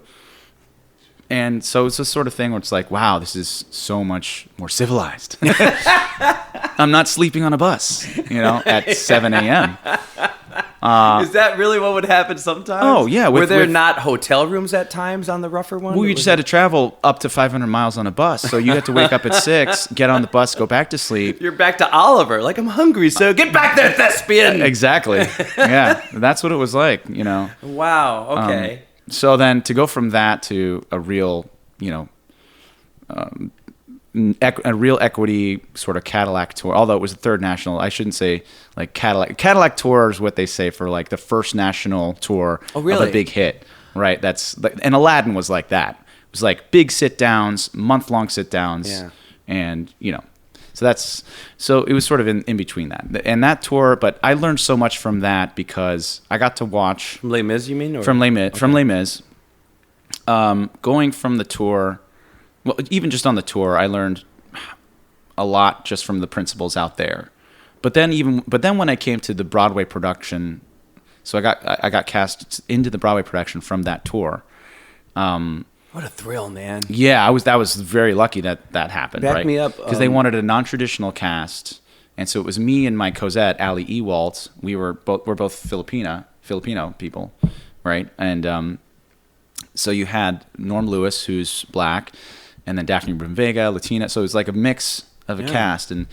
And so it's this sort of thing where it's like, wow, this is so much more civilized. I'm not sleeping on a bus, at 7 a.m. Is that really what would happen sometimes? Oh, yeah. Were there not hotel rooms at times on the rougher one? Well, you just had to travel up to 500 miles on a bus. So you had to wake up at 6, get on the bus, go back to sleep. You're back to Oliver. Like, I'm hungry, so get back there, thespian. Exactly. Yeah. That's what it was like, Wow. Okay. So then to go from that to a real, a real equity sort of Cadillac tour, although it was the third national, I shouldn't say like Cadillac tour is what they say for like the first national tour of a big hit, right? And Aladdin was like that. It was like big sit downs, month-long sit downs. Yeah. And, so it was sort of in between that. And that tour, but I learned so much from that because I got to watch. From Les Mis, you mean? Or? From Les Mis. Going from the tour, well, even just on the tour, I learned a lot just from the principals out there. But then when I came to the Broadway production, so I got cast into the Broadway production from that tour. What a thrill, man! Yeah, that was very lucky that happened. Back right? me up, because they wanted a non-traditional cast, and so it was me and my Cosette, Ali Ewalt. We're both Filipino people, right? And so you had Norm Lewis, who's black, and then Daphne Brun-Vega, Latina. So it was like a mix of a cast, and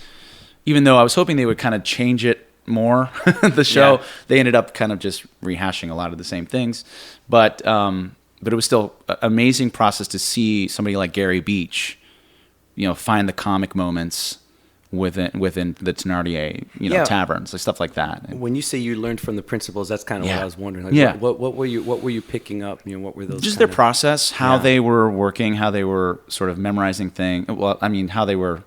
even though I was hoping they would kind of change it more, the show, they ended up kind of just rehashing a lot of the same things, but it was still an amazing process to see somebody like Gary Beach, find the comic moments within the Thénardier, taverns, like stuff like that. When you say you learned from the principals, that's kind of what I was wondering. Like, what were you picking up? What were those? Just their process, how they were working, how they were sort of memorizing things. Well, I mean, how they were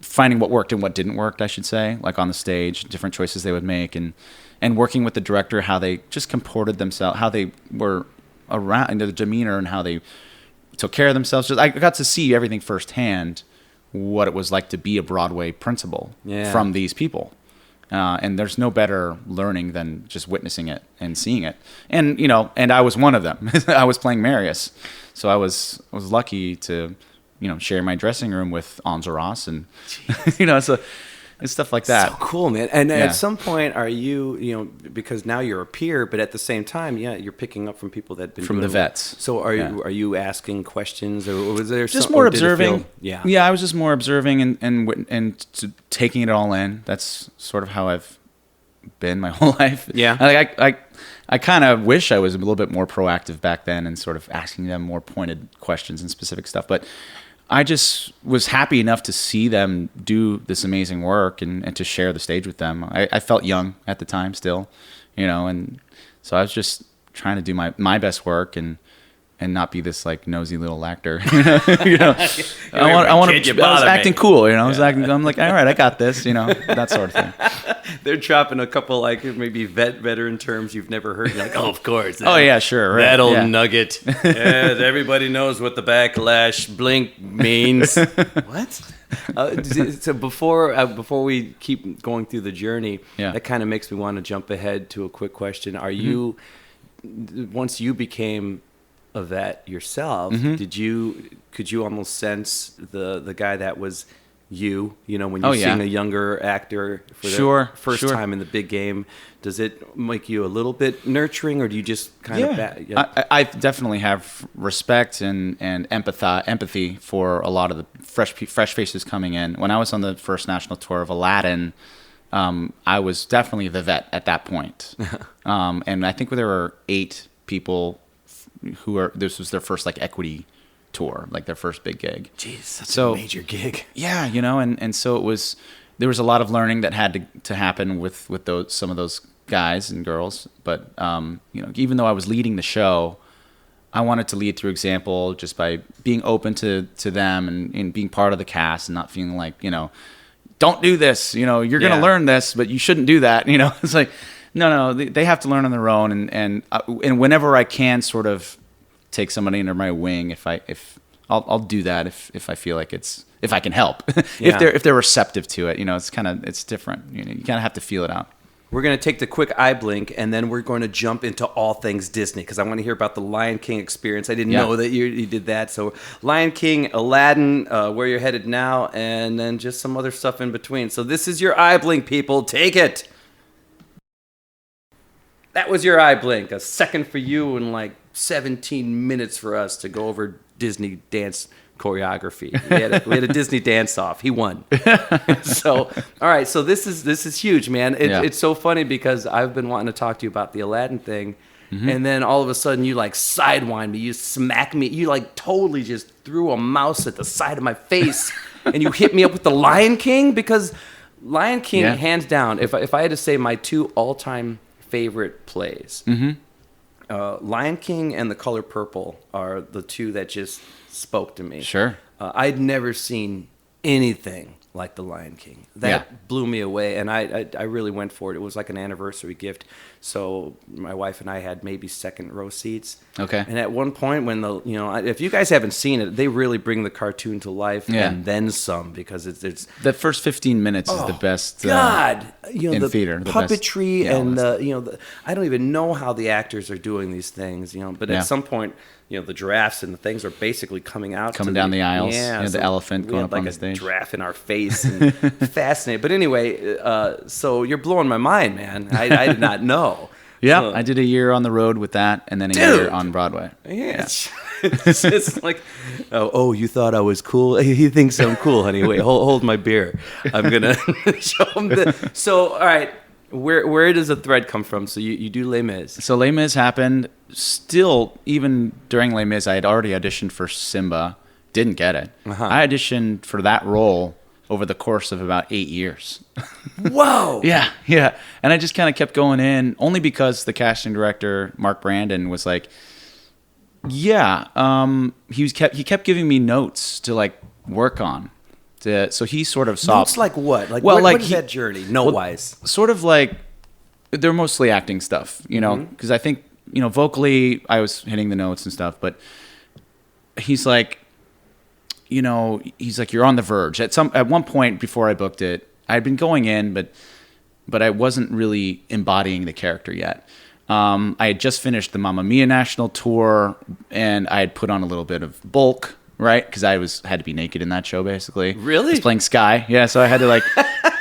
finding what worked and what didn't work, I should say, like on the stage, different choices they would make, and working with the director, how they just comported themselves, how they were around, their demeanor, and how they took care of themselves. I got to see everything firsthand, what it was like to be a Broadway principal from these people. And there's no better learning than just witnessing it and seeing it. And, and I was one of them. I was playing Marius. So I was lucky to, share my dressing room with Anza Ross and, so it's stuff like that. So cool, man. And at some point, are you, because now you're a peer, but at the same time, you're picking up from people that have been from the vets. So are you asking questions, or was there just more observing? Yeah, I was just more observing and taking it all in. That's sort of how I've been my whole life. Yeah, I kind of wish I was a little bit more proactive back then and sort of asking them more pointed questions and specific stuff, but I just was happy enough to see them do this amazing work and to share the stage with them. I felt young at the time still, and so I was just trying to do my best work and not be this like nosy little actor. I was acting cool, I'm like, all right, I got this, that sort of thing. They're dropping a couple like maybe veteran terms you've never heard. You're like, oh, of course. Oh yeah, sure. Right. That old nugget. Everybody knows what the backlash blink means. What? So before we keep going through the journey, that kind of makes me want to jump ahead to a quick question. Are you, once you became a vet yourself, could you almost sense the guy that was you, when you're seeing a younger actor for the first time in the big game? Does it make you a little bit nurturing, or do you just kind of... I definitely have respect and empathy for a lot of the fresh faces coming in. When I was on the first national tour of Aladdin, I was definitely the vet at that point. And I think there were 8 people this was their first like equity tour, like their first big gig. Jeez, that's a major gig. Yeah, and so there was a lot of learning that had to happen with some of those guys and girls, but even though I was leading the show, I wanted to lead through example just by being open to them and being part of the cast and not feeling like, don't do this, you're going to learn this, but you shouldn't do that. It's like, no, they have to learn on their own. And whenever I can sort of take somebody under my wing, if I'll do that if I feel like if I can help, if they're receptive to it, it's different. You kind of have to feel it out. We're going to take the quick eye blink, and then we're going to jump into all things Disney, because I want to hear about the Lion King experience. I didn't know that you did that. So Lion King, Aladdin, Where You're Headed Now, and then just some other stuff in between. So this is your eye blink, people. Take it. That was your eye blink. A second for you and like 17 minutes for us to go over Disney dance choreography. We had a Disney dance off. He won. So, all right. So this is huge, man. It's so funny because I've been wanting to talk to you about the Aladdin thing, and then all of a sudden you like sidewind me, you smack me, you like totally just threw a mouse at the side of my face, and you hit me up with the Lion King, because Lion King, hands down. If I had to say my two all-time favorite plays, Lion King and The Color Purple are the two that just spoke to me. Sure. I'd never seen anything like The Lion King. That blew me away, and I really went for it. It was like an anniversary gift. So my wife and I had maybe second row seats. Okay. And at one point when if you guys haven't seen it, they really bring the cartoon to life and then some, because it's the first 15 minutes is the best. God, in the theater, the puppetry best. and I don't even know how the actors are doing these things, but at some point, the giraffes and the things are basically coming down the aisles. Yeah, the elephant going up on the stage. A giraffe in our face. And fascinating. But anyway, so you're blowing my mind, man. I did not know. Yeah, So, I did a year on the road with that, and then a year on Broadway. Yeah. It's like, oh, you thought I was cool? He thinks I'm cool, honey. Wait, hold my beer. I'm going to show him So, all right, where does the thread come from? So you do Les Mis. So Les Mis happened. Still, even during Les Mis, I had already auditioned for Simba. Didn't get it. I auditioned for that role over the course of about 8 years. Whoa! Yeah. And I just kind of kept going in, only because the casting director, Mark Brandon, was like, he kept giving me notes to like work on. So he sort of saw... Notes like what? Like, what is that journey, note-wise? Sort of like, they're mostly acting stuff, because I think, vocally I was hitting the notes and stuff, but he's like, you're on the verge. At one point before I booked it, I'd been going in, but I wasn't really embodying the character yet. I had just finished the Mamma Mia national tour, and I had put on a little bit of bulk, right? Because I had to be naked in that show, basically. Really? I was playing Sky, yeah. So I had to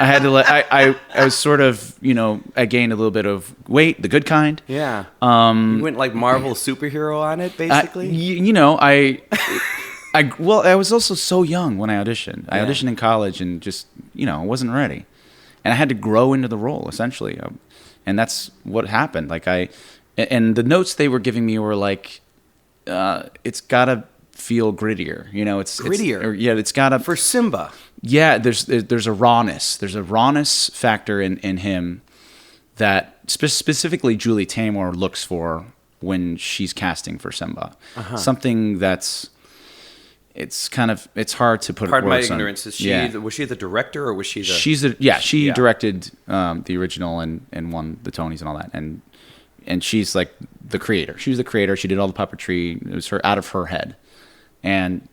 I was sort of, I gained a little bit of weight, the good kind. Yeah. You went like Marvel superhero on it, basically. I was also so young when I auditioned. I auditioned in college and just, wasn't ready. And I had to grow into the role, essentially. And that's what happened. And the notes they were giving me were like, it's got to feel grittier. It's grittier. It's got to... For Simba. Yeah, there's a rawness. There's a rawness factor in him that specifically Julie Taymor looks for when she's casting for Simba. Something that's... It's hard to put. Pardon my ignorance. Was she the director, or was she the? She directed the original and won the Tonys and all that, and she's like the creator. She was the creator. She did all the puppetry. It was out of her head, and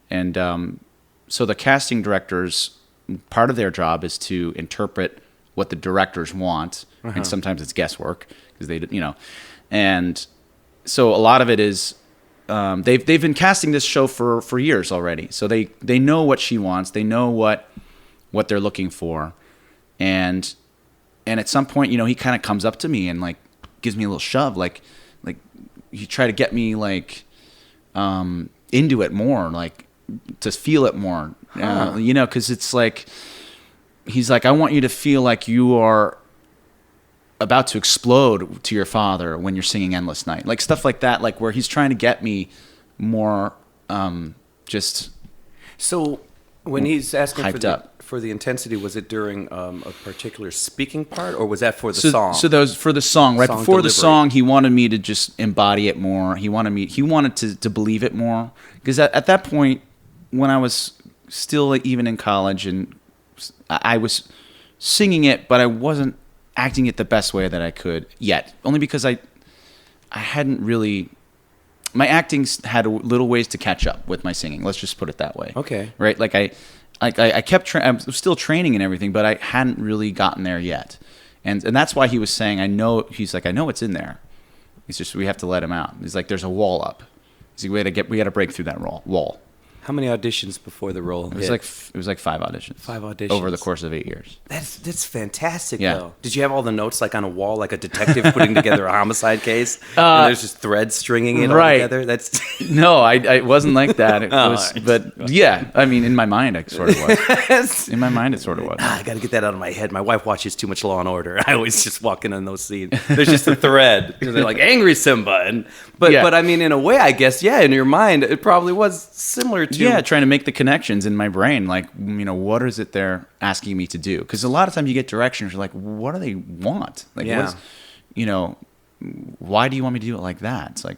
so the casting directors, part of their job is to interpret what the directors want, and sometimes it's guesswork because they and so a lot of it is. They've been casting this show for years already, so they know what she wants. They know what they're looking for, and at some point, he kind of comes up to me and like gives me a little shove, like he tried to get me like into it more, like to feel it more, because it's like he's like, I want you to feel like you are about to explode to your father when you're singing Endless Night, like stuff like that, like where he's trying to get me more just. So When he's asking for hyped up. for the intensity, was it during a particular speaking part, or was that for the song? So that was for the song. Right Song before the delivery. song, he wanted me to just embody it more. He wanted to believe it more. Because at that point, when I was still even in college, and I was singing it, but I wasn't acting it the best way that I could yet. Only because I hadn't really... My acting had a little ways to catch up with my singing. Let's just put it that way. Okay. Right? Like I kept I was still training and everything, but I hadn't really gotten there yet. And that's why he was saying, I know it's in there. It's just we have to let him out. He's like, there's a wall up. He's like, we got to break through that wall. How many auditions before the role? It was like 5 auditions. 5 auditions over the course of 8 years. That's fantastic, Yeah. though. Did you have all the notes like on a wall, like a detective putting together a homicide case, and there's just threads stringing it all right. together? That's No, it wasn't like that. It was, right. but yeah, I mean, in my mind, it sort of was. In my mind, it sort of was. I got to get that out of my head. My wife watches too much Law and Order. I always just walk in on those scenes. There's just a thread. They're like angry Simba, but I mean, in a way, I guess, yeah, in your mind, it probably was similar to trying to make the connections in my brain, like, what is it they're asking me to do? Because a lot of times you get directions, you're like, what do they want? Like, Yeah. why do you want me to do it like that? It's like,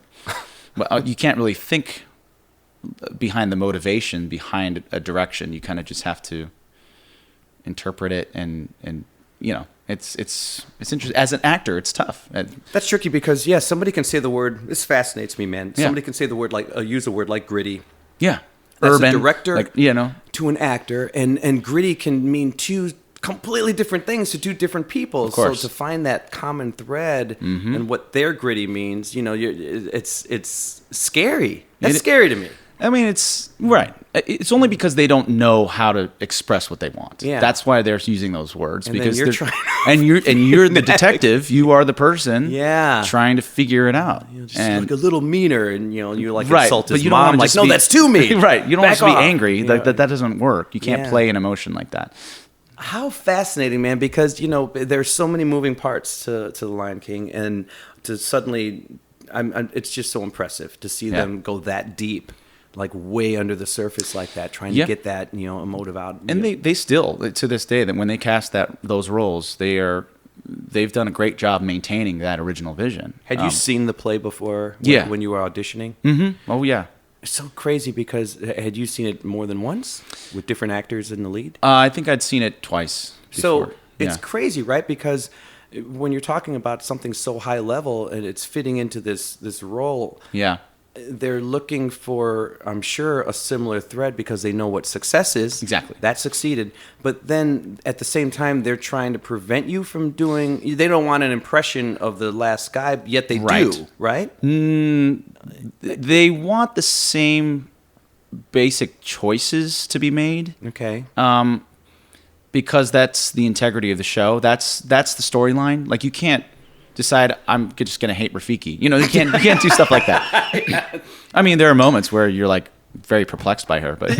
well, you can't really think behind the motivation behind a direction. You kind of just have to interpret it, and it's interesting. As an actor, it's tough. That's tricky because somebody can say the word. This fascinates me, man. Somebody can say the word like use a word like gritty. Yeah. That's Urban, a director like, to an actor, and gritty can mean two completely different things to two different people. Of course. So to find that common thread and what their gritty means, it's scary. That's scary to me. I mean, it's right. It's only because they don't know how to express what they want. Yeah. That's why they're using those words. And because then you're they're- trying and you're the detective. You are the person. Yeah. Trying to figure it out. Just and like a little meaner, and you like right, insult but his you don't mom. wanna Like, just no, be- that's too mean. Right. You don't want Back to be off. angry. Yeah. That doesn't work. You can't Yeah. play an emotion like that. How fascinating, man! Because there's so many moving parts to the Lion King, and to suddenly, it's just so impressive to see them go that deep, like way under the surface like that, trying to get that emotive out. And they still, to this day, that when they cast those roles, they've done a great job maintaining that original vision. Had you seen the play before? Yeah. When you were auditioning. Mm-hmm. Oh yeah. It's so crazy because had you seen it more than once with different actors in the lead? I think I'd seen it twice So before. it's crazy, right? Because when you're talking about something so high level and it's fitting into this role, Yeah. they're looking for, I'm sure, a similar thread because they know what success is. Exactly. That succeeded. But then at the same time, they're trying to prevent you from doing, they don't want an impression of the last guy, yet they do, right? They want the same basic choices to be made. Okay. Because that's the integrity of the show. That's the storyline. Like, you can't decide I'm just going to hate Rafiki. You can't do stuff like that. I mean, there are moments where you're like very perplexed by her, but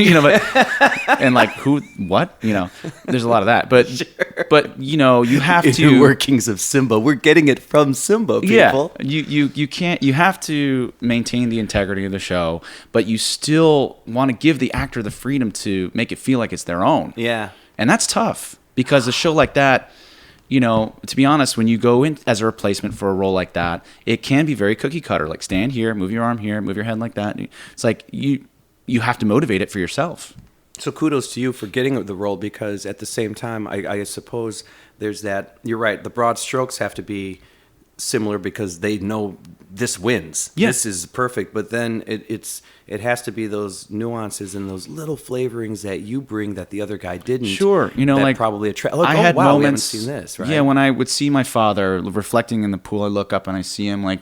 and like what? There's a lot of that. But but you have to Inner workings of Simba. We're getting it from Simba, people. Yeah. You have to maintain the integrity of the show, but you still want to give the actor the freedom to make it feel like it's their own. Yeah. And that's tough because a show like that, to be honest, when you go in as a replacement for a role like that, it can be very cookie cutter. Like, stand here, move your arm here, move your head like that. It's like you have to motivate it for yourself. So kudos to you for getting the role, because at the same time, I suppose there's that. You're right. The broad strokes have to be similar because they know this wins. Yeah. This is perfect. But then it has to be those nuances and those little flavorings that you bring that the other guy didn't. Sure, that like probably attract. I had wow, moments. we haven't seen this, right? Yeah, when I would see my father reflecting in the pool, I look up and I see him. Like,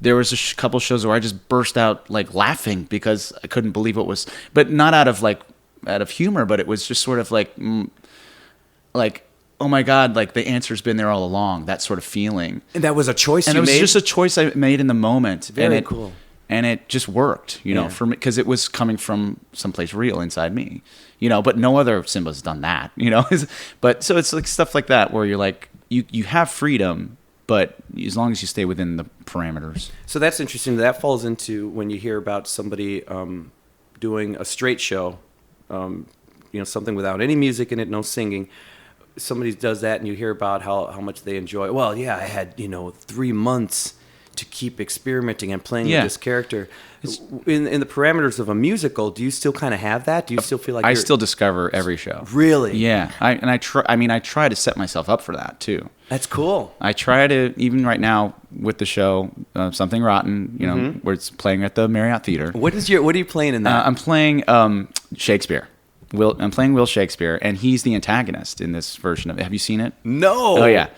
there was a couple shows where I just burst out like laughing because I couldn't believe what was, but not out of humor, but it was just sort of like oh my God, like the answer's been there all along. That sort of feeling. And that was a choice And you it was made? just a choice I made in the moment. Very cool. And it just worked, Yeah. for me, because it was coming from someplace real inside me, but no other Simba's done that, But so it's like stuff like that where you're like, you have freedom, but as long as you stay within the parameters. So that's interesting. That falls into when you hear about somebody doing a straight show, something without any music in it, no singing. Somebody does that, and you hear about how much they enjoy. Well, yeah, I had 3 months to keep experimenting and playing with this character. In the parameters of a musical, do you still kind of have that? Do you still feel like I still discover every show? Really? Yeah, I try to set myself up for that too. That's cool. I try to, even right now with the show Something Rotten, where it's playing at the Marriott Theater. What are you playing in that? I'm playing Shakespeare. I'm playing Will Shakespeare, and he's the antagonist in this version of it. Have you seen it? No. Oh yeah.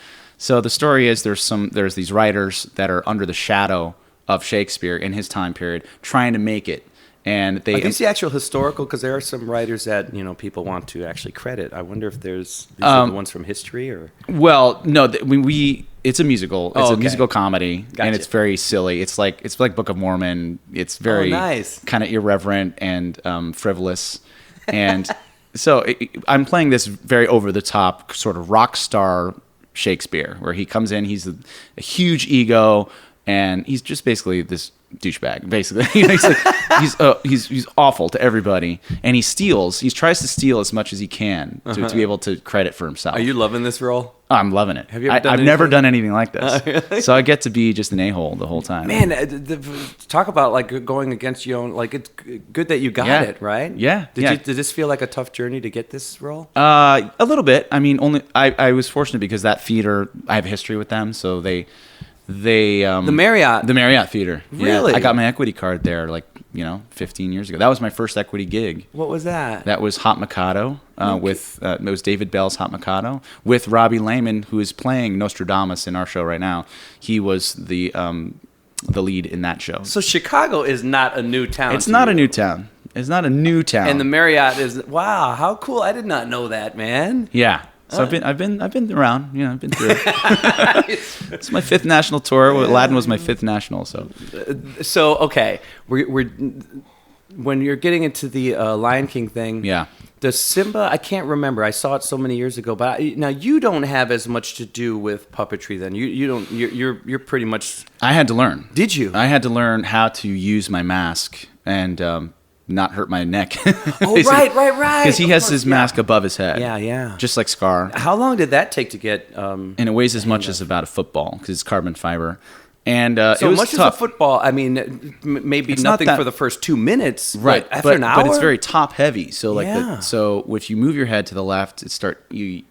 So the story is there's these writers that are under the shadow of Shakespeare in his time period, trying to make it, and they. Are these the actual historical? Because there are some writers that people want to actually credit. I wonder if these are the ones from history or. Well, no, it's a musical. It's a musical comedy, Gotcha. and it's very silly. It's like Book of Mormon. It's very nice. Kind of irreverent and frivolous, and so I'm playing this very over the top sort of rock star Shakespeare, where he comes in, he's a huge ego, and he's just basically this douchebag. Basically, he's awful to everybody, and he tries to steal as much as he can to be able to credit for himself. Are you loving this role? Oh, I'm loving it. Have you ever done I've anything? never done anything like this, Really? so I get to be just an a-hole the whole time. Man, talk about like going against your own. Like it's good that you got it, right? Yeah. Did this feel like a tough journey to get this role? A little bit. I mean, I was fortunate because that theater, I have a history with them, so they the Marriott. The Marriott Theater. Really? Yeah, I got my equity card there 15 years ago. That was my first equity gig. What was that? That was Hot Mikado with it was David Bell's Hot Mikado with Robbie Lehman, who is playing Nostradamus in our show right now. He was the lead in that show. So Chicago is not a new town. It's not a new town. It's not a new town. And the Marriott is how cool! I did not know that, man. Yeah. So I've been around, I've been through it. It's my 5th national tour. Aladdin was my 5th national, so. So okay, we're when you're getting into the Lion King thing. Yeah. Does Simba? I can't remember. I saw it so many years ago. But now you don't have as much to do with puppetry. Then you don't. You're pretty much. I had to learn. Did you? I had to learn how to use my mask and not hurt my neck. Oh, right. Because he has his mask above his head. Yeah. Just like Scar. How long did that take to get? And it weighs as much as about a football because it's carbon fiber. And so it was much tough. as a football. I mean, maybe It's nothing not that- for the first 2 minutes, Right, But after an hour, but it's very top heavy. So Yeah. so if you move your head to the left, you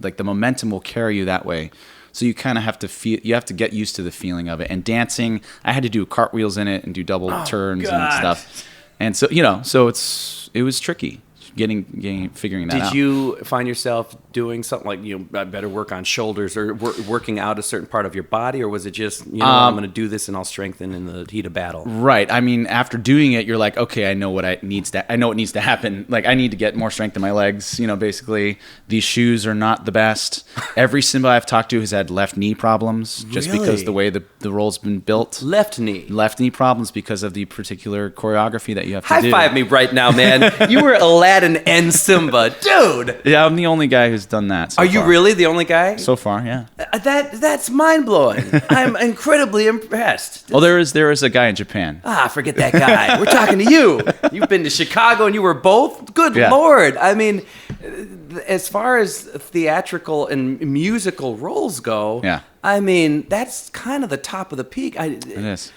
like the momentum will carry you that way. So you kind of have to feel. You have to get used to the feeling of it. And dancing, I had to do cartwheels in it and do double turns and God. stuff. And so it was tricky figuring that out. Did you find yourself doing something like I better work on shoulders or working out a certain part of your body, or was it just I'm going to do this and I'll strengthen in the heat of battle? Right. I mean, after doing it, you're like, okay, I know what needs to happen. Like, I need to get more strength in my legs. Basically, these shoes are not the best. Every Simba I've talked to has had left knee problems just because Really? the way the role's been built. Left knee. Left knee problems because of the particular choreography that you have to High do. five me right now, man. You were Aladdin and Simba, dude. Yeah, I'm the only guy who's done that. So Are you far. really the only guy? So far, yeah. That's mind blowing. I'm incredibly impressed. Well, there is a guy in Japan. Forget that guy. We're talking to you. You've been to Chicago and you were both? Good Yeah. Lord. I mean, as far as theatrical and musical roles go, Yeah. I mean, that's kind of the top of the peak. It is.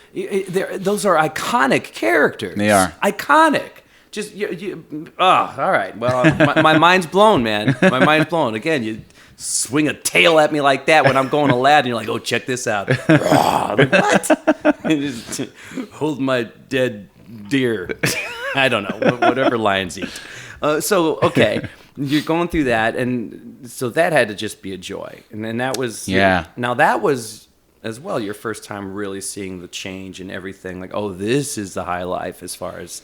Those are iconic characters. They are. Iconic. Just, all right. Well, my mind's blown, man. My mind's blown. Again, you swing a tail at me like that when I'm going Aladdin. You're like, oh, check this out. What? Just hold my dead deer. I don't know. Whatever lions eat. So, okay. You're going through that. And so that had to just be a joy. And then that was... Yeah. Now, that was... as well, your first time really seeing the change and everything. Like, oh, this is the high life as far as,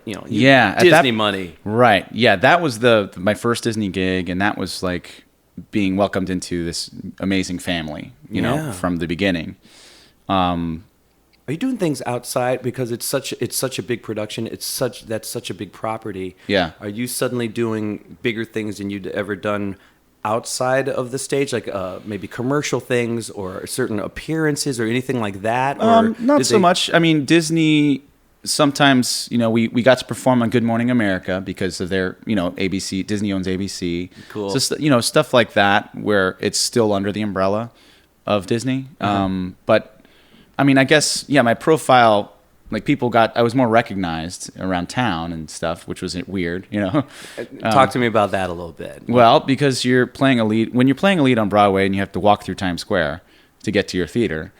at Disney money. Right. Yeah, that was my first Disney gig, and that was like being welcomed into this amazing family, from the beginning. Are you doing things outside because it's such a big production? That's such a big property. Yeah. Are you suddenly doing bigger things than you'd ever done outside of the stage, like maybe commercial things or certain appearances or anything like that? Or Not so much. I mean, Disney sometimes, we got to perform on Good Morning America because of their, ABC, Disney owns ABC. Cool. So, stuff like that where it's still under the umbrella of Disney. But, I mean, I guess, my profile, like I was more recognized around town and stuff, which was weird, Talk to me about that a little bit. Well, because you're playing a lead, when you're playing a lead on Broadway and you have to walk through Times Square to get to your theater,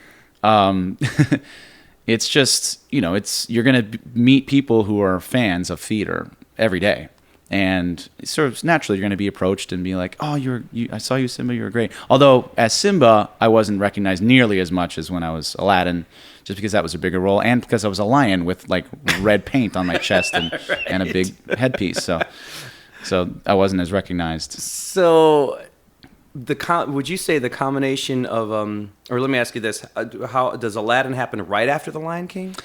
it's just, you're going to meet people who are fans of theater every day. And sort of naturally, you're going to be approached and be like, oh, I saw you, Simba, you were great. Although, as Simba, I wasn't recognized nearly as much as when I was Aladdin, just because that was a bigger role, and because I was a lion with, like, red paint on my chest and, right. and a big headpiece. So I wasn't as recognized. So... would you say the combination of or let me ask you this, how does Aladdin happen right after The Lion King?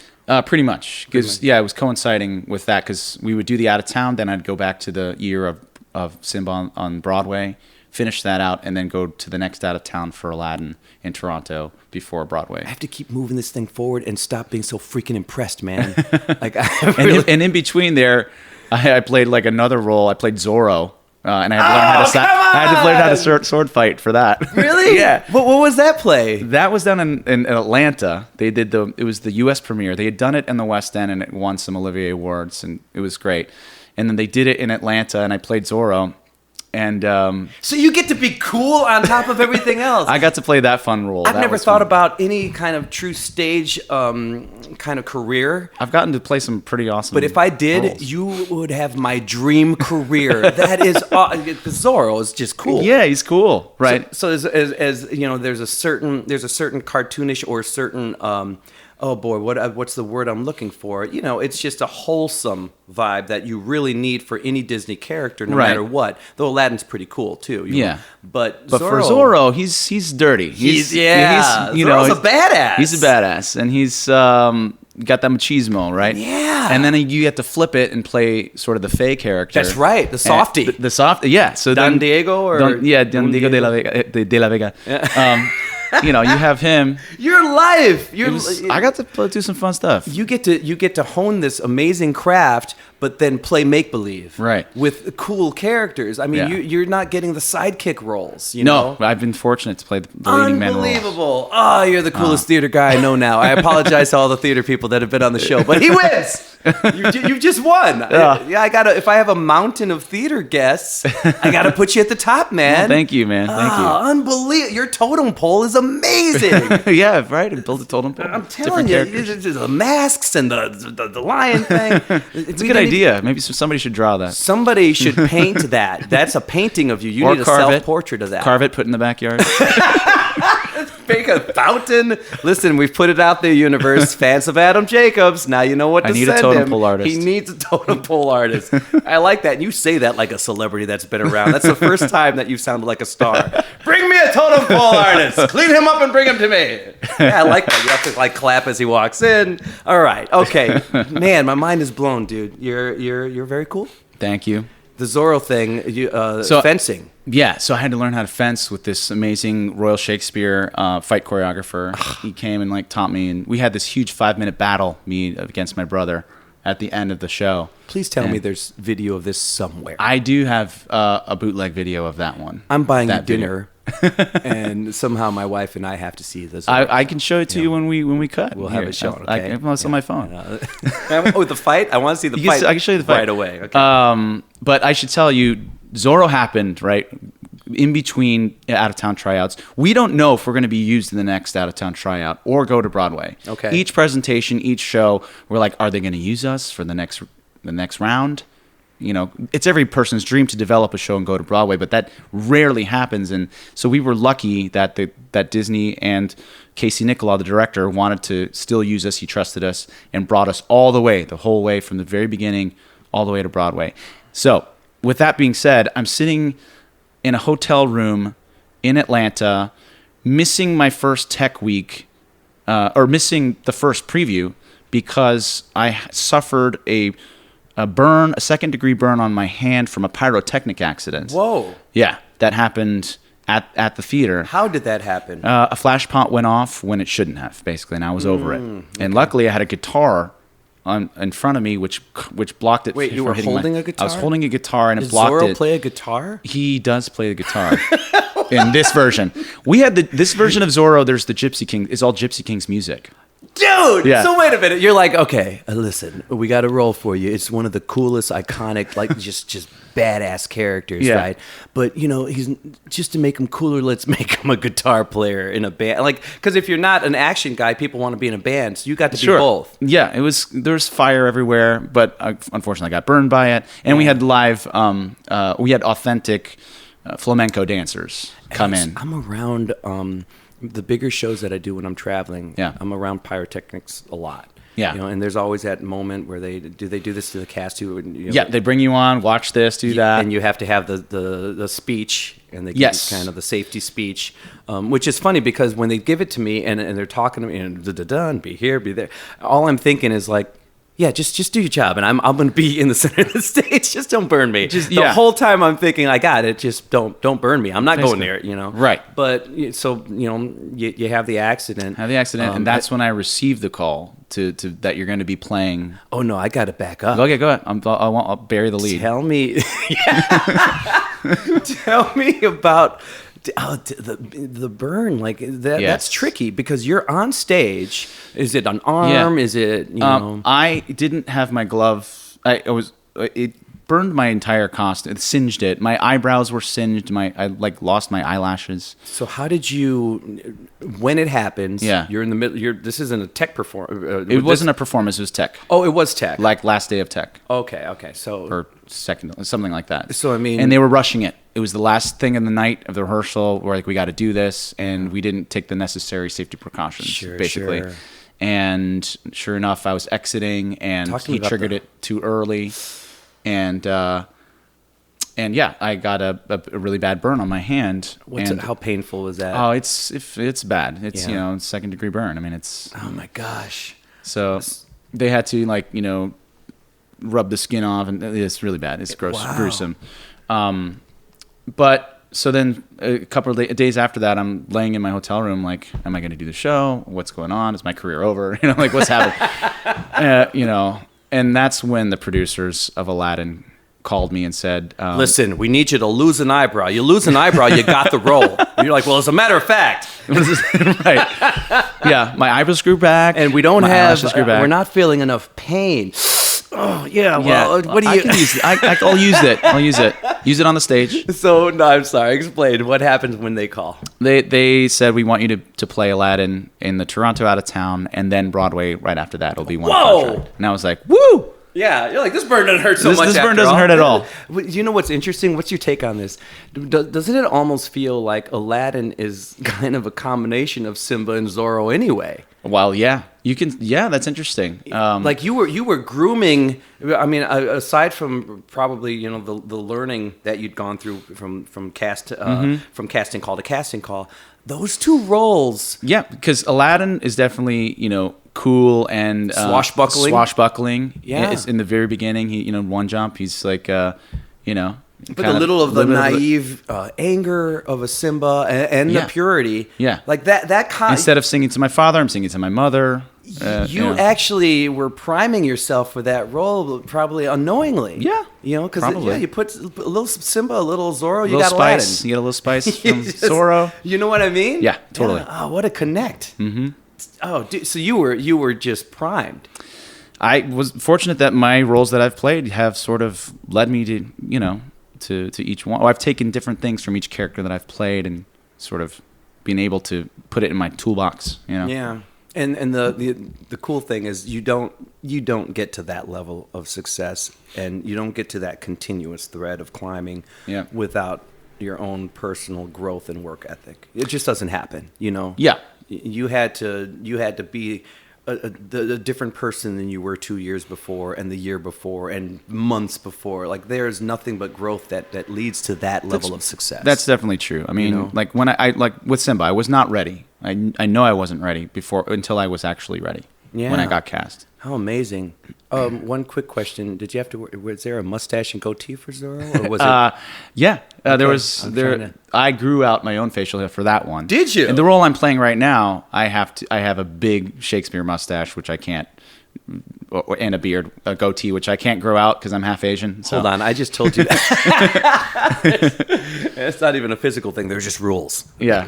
Pretty much, because it was coinciding with that, because we would do the out of town, then I'd go back to the year of Simba on Broadway, finish that out, and then go to the next out of town for Aladdin in Toronto before Broadway. I have to keep moving this thing forward and stop being so freaking impressed, man. Like, and in between there, I played like another role. I played Zorro. And I had to learn how to sword fight for that. Really? Yeah. What was that play? That was done in Atlanta. They did it was the U.S. premiere. They had done it in the West End, and it won some Olivier Awards, and it was great. And then they did it in Atlanta, and I played Zorro. And so you get to be cool on top of everything else. I got to play that fun role. I've never thought about any kind of true stage kind of career. I've gotten to play some pretty awesome. But if I did, roles. you would have my dream career. That is, Zorro is just cool. Yeah, he's cool, right? So as you know, there's a certain cartoonish or certain. Oh boy, what's the word I'm looking for? It's just a wholesome vibe that you really need for any Disney character, no matter what. Though Aladdin's pretty cool too. But for Zorro, he's dirty. He's Zorro's a badass. He's a badass, and he's got that machismo, right? Yeah. And then you get to flip it and play sort of the Faye character. That's right, the softie. The softie, yeah. So Don Diego Don Diego de la Vega. Yeah. You have him. Your life. I got to do some fun stuff. You get to hone this amazing craft, but then play make believe, right? With cool characters. I mean, you're not getting the sidekick roles. No, I've been fortunate to play the leading man roles. Unbelievable! Oh, you're the coolest theater guy I know now. I apologize to all the theater people that have been on the show, but he wins. You just won. I gotta. If I have a mountain of theater guests, I gotta put you at the top, man. Well, thank you, man. Thank you. Unbelievable! Your totem pole is amazing. Yeah, right. I built a totem pole. I'm telling you, the masks and the lion thing. It's a good idea. Maybe somebody should draw that. Somebody should paint that. That's a painting of you. You need a self-portrait of that. Carve it, put it in the backyard. Make a fountain. Listen, we've put it out there, universe. Fans of Adam Jacobs. Now you know what to send him. I need a totem pole artist. He needs a totem pole artist. I like that. You say that like a celebrity that's been around. That's the first time that you've sounded like a star. Bring me a totem pole artist. Clean him up and bring him to me. Yeah, I like that. You have to like clap as he walks in. All right. Okay. Man, my mind is blown, dude. You're very cool. Thank you. The Zorro thing, fencing. Yeah, so I had to learn how to fence with this amazing Royal Shakespeare fight choreographer. He came and taught me, and we had this huge 5-minute battle, me against my brother, at the end of the show. Please tell me there's video of this somewhere. I do have a bootleg video of that one. I'm buying you dinner, and somehow my wife and I have to see this. I can show it to you when we cut. We'll have it shown. Okay. It's on my phone. The fight? I want to see the fight. I can show you the fight right away. Okay. But I should tell you, Zorro happened right in between out-of-town tryouts. We don't know if we're going to be used in the next out-of-town tryout or go to Broadway. Okay. Each presentation, each show, we're like, are they going to use us for the next round? It's every person's dream to develop a show and go to Broadway, but that rarely happens. And so we were lucky that that Disney and Casey Nicolau, the director, wanted to still use us. He trusted us and brought us all the way, the whole way from the very beginning, all the way to Broadway. So with that being said, I'm sitting in a hotel room in Atlanta, missing my first tech week, or missing the first preview because I suffered a second-degree burn on my hand from a pyrotechnic accident. Whoa. Yeah, that happened at the theater. How did that happen? A flash pot went off when it shouldn't have, basically, and I was over it. Okay. And luckily, I had a guitar in front of me, which blocked it. Wait, you were holding a guitar? I was holding a guitar, and Did it blocked Zorro it. play a guitar? He does play the guitar in this version. We had this version of Zorro. There's the Gypsy King. It's all Gypsy King's music. Dude, Yeah. so wait a minute. You're like, okay, listen, we got a role for you. It's one of the coolest, iconic, like just badass characters, Yeah. right? But he's just to make him cooler. Let's make him a guitar player in a band. Like, because if you're not an action guy, people want to be in a band. So you got to be both. Yeah, there's fire everywhere, but unfortunately, I got burned by it. And we had we had authentic flamenco dancers come in. I'm around the bigger shows that I do when I'm traveling. Yeah. I'm around pyrotechnics a lot. Yeah. And there's always that moment where they do this to the cast too. Yeah, they bring you on, watch this, do that. And you have to have the speech, and they give Yes. you kind of the safety speech, which is funny because when they give it to me and they're talking to me and and be here, be there, all I'm thinking is like, yeah, just do your job, and I'm going to be in the center of the stage. Just don't burn me. The whole time I'm thinking, I got it. Just don't burn me. I'm not going there, Right. But so you have the accident. And that's when I received the call to that you're going to be playing. Oh no, I got to back up. Okay, go ahead. I'll bury the lead. Tell me, tell me about the burn. Like that. Yes. That's tricky because you're on stage. Is it an arm? Yeah. Is it I didn't have my glove. It burned my entire costume. It singed it. My eyebrows were singed. I lost my eyelashes. So how did you? When it happens, Yeah. you're in the middle. This isn't a tech performance. It wasn't a performance. It was tech. Oh, it was tech. Like last day of tech. Okay. So Or second, something like that. So, I mean- and they were rushing it. It was the last thing in the night of the rehearsal. We're like, we got to do this, and we didn't take the necessary safety precautions, basically. Sure. And sure enough, I was exiting, and Talk to me he about triggered it too early, and yeah, I got a really bad burn on my hand. how painful was that? Oh, it's bad. It's Yeah. second degree burn. I mean, it's Oh my gosh. so they had to rub the skin off, and it's really bad. It's gross, Wow. gruesome. But so then a couple of days after that, I'm laying in my hotel room, like, am I going to do the show? What's going on? Is my career over? What's happening? And that's when the producers of Aladdin called me and said, Listen, we need you to lose an eyebrow. You lose an eyebrow, you got the role. You're like, well, as a matter of fact. right. Yeah, my eyebrows grew back. And we don't my have, eyelashes grew back. we're not feeling enough pain. Oh, yeah, well, what do I you... can use it. I'll use it. I'll use it. Use it on the stage. So, no, I'm sorry. Explain. What happens when they call? They said, we want you to play Aladdin in the Toronto out of town, and then Broadway right after that. It'll be one Whoa! contract. And I was like, woo! Yeah, you're like, this burn doesn't hurt so much. This burn after doesn't all. hurt at all. You know what's interesting? What's your take on this? Doesn't it almost feel like Aladdin is kind of a combination of Simba and Zorro anyway? Well, yeah. You can. Yeah, that's interesting. Like you were grooming. I mean, aside from probably the learning that you'd gone through from from casting call to casting call, those two roles. Yeah, because Aladdin is definitely cool and Swashbuckling. Yeah, it's in the very beginning. He one jump. He's like But a little of the naive anger of a Simba and the purity. Yeah. Like that instead of singing to my father, I'm singing to my mother. You actually were priming yourself for that role, probably unknowingly. Yeah. Because you put a little Simba, a little Zorro, you little got spice. Aladdin. You get a little spice from Zorro. You know what I mean? Yeah, totally. Yeah. Oh, what a connect. Mm-hmm. Oh, dude, so you were just primed. I was fortunate that my roles that I've played have sort of led me to to each one. I've taken different things from each character that I've played and sort of been able to put it in my toolbox. Yeah. And the cool thing is you don't get to that level of success, and you don't get to that continuous thread of climbing without your own personal growth and work ethic. It just doesn't happen, Yeah. You had to be a different person than you were 2 years before and the year before and months before. Like there's nothing but growth that leads to that level of success. That's definitely true. I mean, like when I like with Simba, I was not ready. I know I wasn't ready until I was actually ready. Yeah. When I got cast. How amazing. One quick question. Did you have to, was there a mustache and goatee for Zorro? Or was it? Yeah. There Okay, was, I'm there. trying to- I grew out my own facial hair for that one. Did you? And the role I'm playing right now, I have a big Shakespeare mustache, which I can't and a beard, a goatee, which I can't grow out because I'm half Asian. So. Hold on, I just told you that. It's not even a physical thing. There's just rules. Yeah.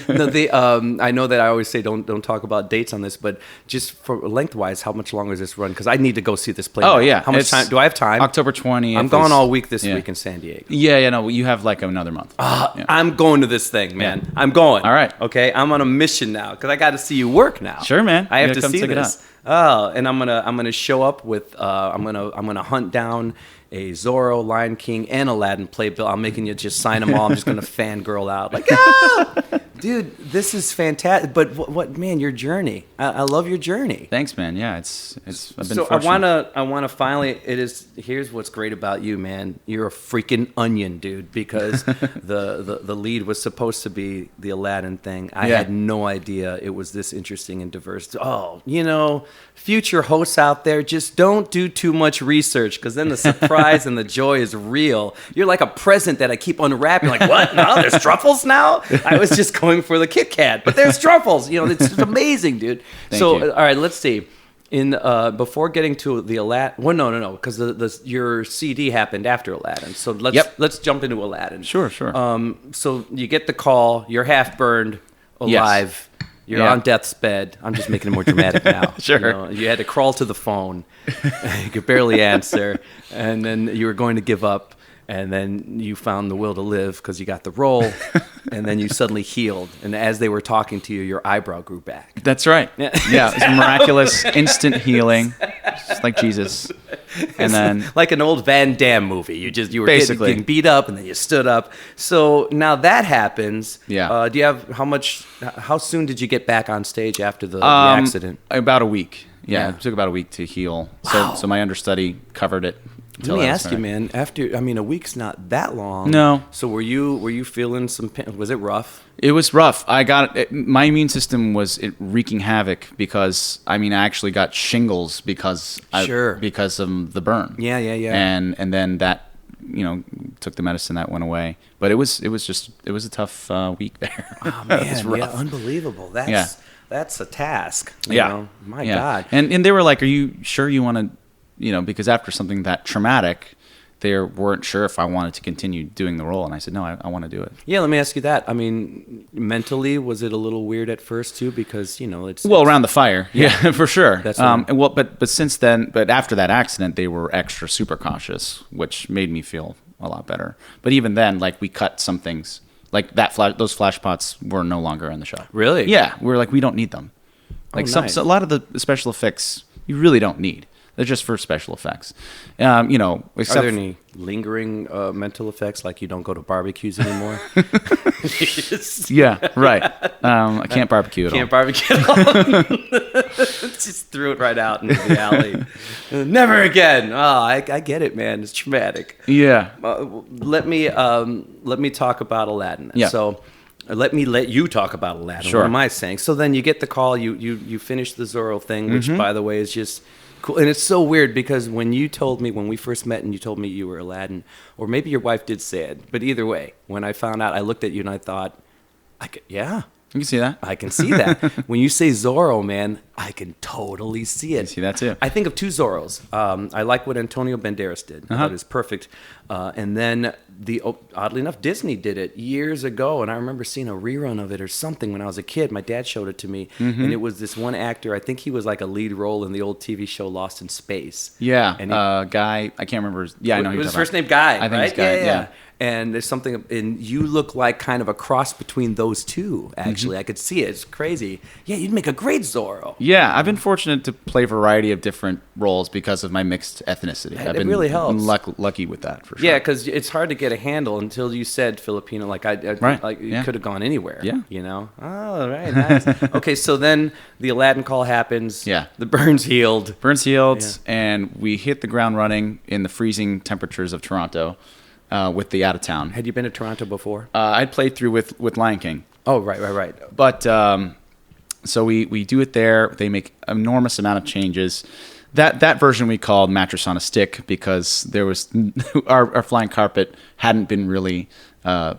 No, I know that I always say don't talk about dates on this, but just for lengthwise, how much longer is this run? Because I need to go see this play. Oh, now. yeah. How much time? Do I have time? October 20th. I'm gone all week this week in San Diego. Yeah, no, you have like another month. I'm going to this thing, man. Yeah. I'm going. All right. Okay, I'm on a mission now because I got to see you work now. Sure, man. I have You to gotta come see check it this. Oh, and I'm gonna show up with I'm gonna hunt down a Zorro, Lion King, and Aladdin playbill. I'm making you just sign them all. I'm just gonna fangirl out like, dude, this is fantastic. But what man, your journey. I love your journey. Thanks, man. Yeah, it's I've been So fortunate. I wanna finally. Here's what's great about you, man. You're a freaking onion, dude. Because the lead was supposed to be the Aladdin thing. I had no idea it was this interesting and diverse. Oh, future hosts out there, just don't do too much research because then the surprise and the joy is real. You're like a present that I keep unwrapping. Like, what? No, there's truffles now? I was just going for the Kit Kat, but there's truffles. It's just amazing, dude. Thank So, you. all right, let's see. Before getting to the Aladdin, well, no, because your CD happened after Aladdin. So let's jump into Aladdin. Sure. So you get the call. You're half burned, alive. You're on death's bed. I'm just making it more dramatic now. Sure. You had to crawl to the phone. You could barely answer, and then you were going to give up. And then you found the will to live because you got the role, and then you suddenly healed. And as they were talking to you, your eyebrow grew back. That's right. Yeah, it's miraculous, instant healing, just like Jesus. And then, like an old Van Damme movie, you were Basically. getting beat up, and then you stood up. So now that happens. Yeah. Do you have how soon did you get back on stage after the accident? about a week. Yeah, Yeah. it took about a week to heal. Wow. So my understudy covered it. Let me ask you, man. A week's not that long. No. So were you feeling some pain? Was it rough? It was rough. My immune system was wreaking havoc because I actually got shingles because of the burn. Yeah. And then that took the medicine that went away. But it was a tough week there. Oh man, It was rough. unbelievable. That's a task. My God. And they were like, "Are you sure you want to?" Because after something that traumatic, they weren't sure if I wanted to continue doing the role. And I said, no, I want to do it. Yeah, let me ask you that. Mentally, was it a little weird at first too? Because it's around the fire, yeah, for sure. That's but since then, but after that accident, they were extra super cautious, which made me feel a lot better. But even then, like we cut some things, like those flash pots were no longer in the show. Really? Yeah, we were like, we don't need them. Like nice. a lot of the special effects you really don't need. They're just for special effects. Are there any lingering mental effects, like you don't go to barbecues anymore? Yeah, right. I can't barbecue at all. Can't barbecue at all. Just threw it right out into the alley. Never again. Oh, I get it, man. It's traumatic. Yeah. Let me talk about Aladdin. Yeah. So let you talk about Aladdin. Sure. What am I saying? So then you get the call. You finish the Zorro thing, which by the way is just cool. And it's so weird because when we first met and you told me you were Aladdin, or maybe your wife did say it, but either way, when I found out, I looked at you and I thought, You can see that. I can see that. When you say Zorro, man, I can totally see it. You see that too. I think of two Zorros. I like what Antonio Banderas did. I thought it was perfect. And then oddly enough, Disney did it years ago, and I remember seeing a rerun of it or something when I was a kid. My dad showed it to me, and it was this one actor. I think he was like a lead role in the old TV show Lost in Space. Yeah, and Guy. I can't remember. I know. Was his first name Guy? I think right? it's Guy. Yeah. And there's something, and you look like kind of a cross between those two, actually. I could see it. It's crazy. Yeah, you'd make a great Zorro. Yeah, I've been fortunate to play a variety of different roles because of my mixed ethnicity. I've been really helps. Lucky with that, for sure. Yeah, because it's hard to get a handle until you said Filipino. Like, you could have gone anywhere. Yeah. Oh, right. Nice. Okay, so then the Aladdin call happens. Yeah. The burn's healed. And we hit the ground running in the freezing temperatures of Toronto. With the out of town. Had you been to Toronto before? I'd played through with Lion King. Oh, right. But so we do it there. They make enormous amount of changes. That version we called Mattress on a Stick because there was our flying carpet hadn't been really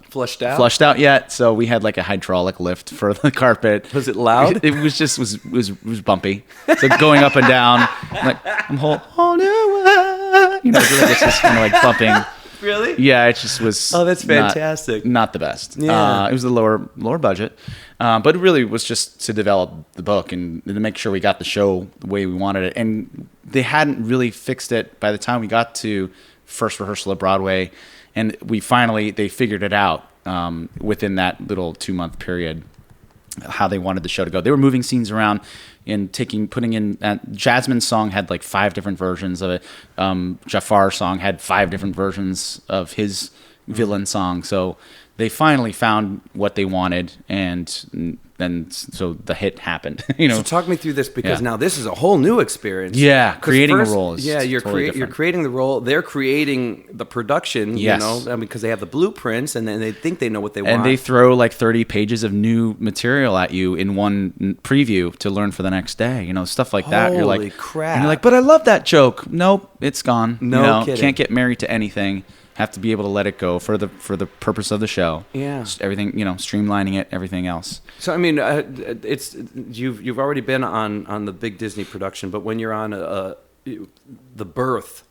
Flushed out? flushed out yet. So we had like a hydraulic lift for the carpet. Was it loud? It was just was bumpy. So going up and down, like I'm whole new world. It's just kind of like bumping. Really? Yeah, it just was. Oh, that's fantastic. Not the best. Yeah. It was a lower budget, but it really was just to develop the book and to make sure we got the show the way we wanted it. And they hadn't really fixed it by the time we got to first rehearsal at Broadway, and they figured it out within that little 2-month period how they wanted the show to go. They were moving scenes around and putting in Jasmine's song had like 5 different versions of it. Jafar's song had 5 different versions of his villain song. So they finally found what they wanted, and then so the hit happened. So talk me through this, because now this is a whole new experience. Yeah, creating a role is you're totally creating the role. They're creating the production. Yes. Because they have the blueprints, and then they think they know what they want. And they throw like 30 pages of new material at you in one preview to learn for the next day. Stuff like that. You're like, holy crap! And you're like, but I love that joke. Nope, it's gone. No kidding. Can't get married to anything. Have to be able to let it go for the purpose of the show. Yeah. Just everything, streamlining it, everything else. So I mean, it's you've already been on the big Disney production, but when you're on the birth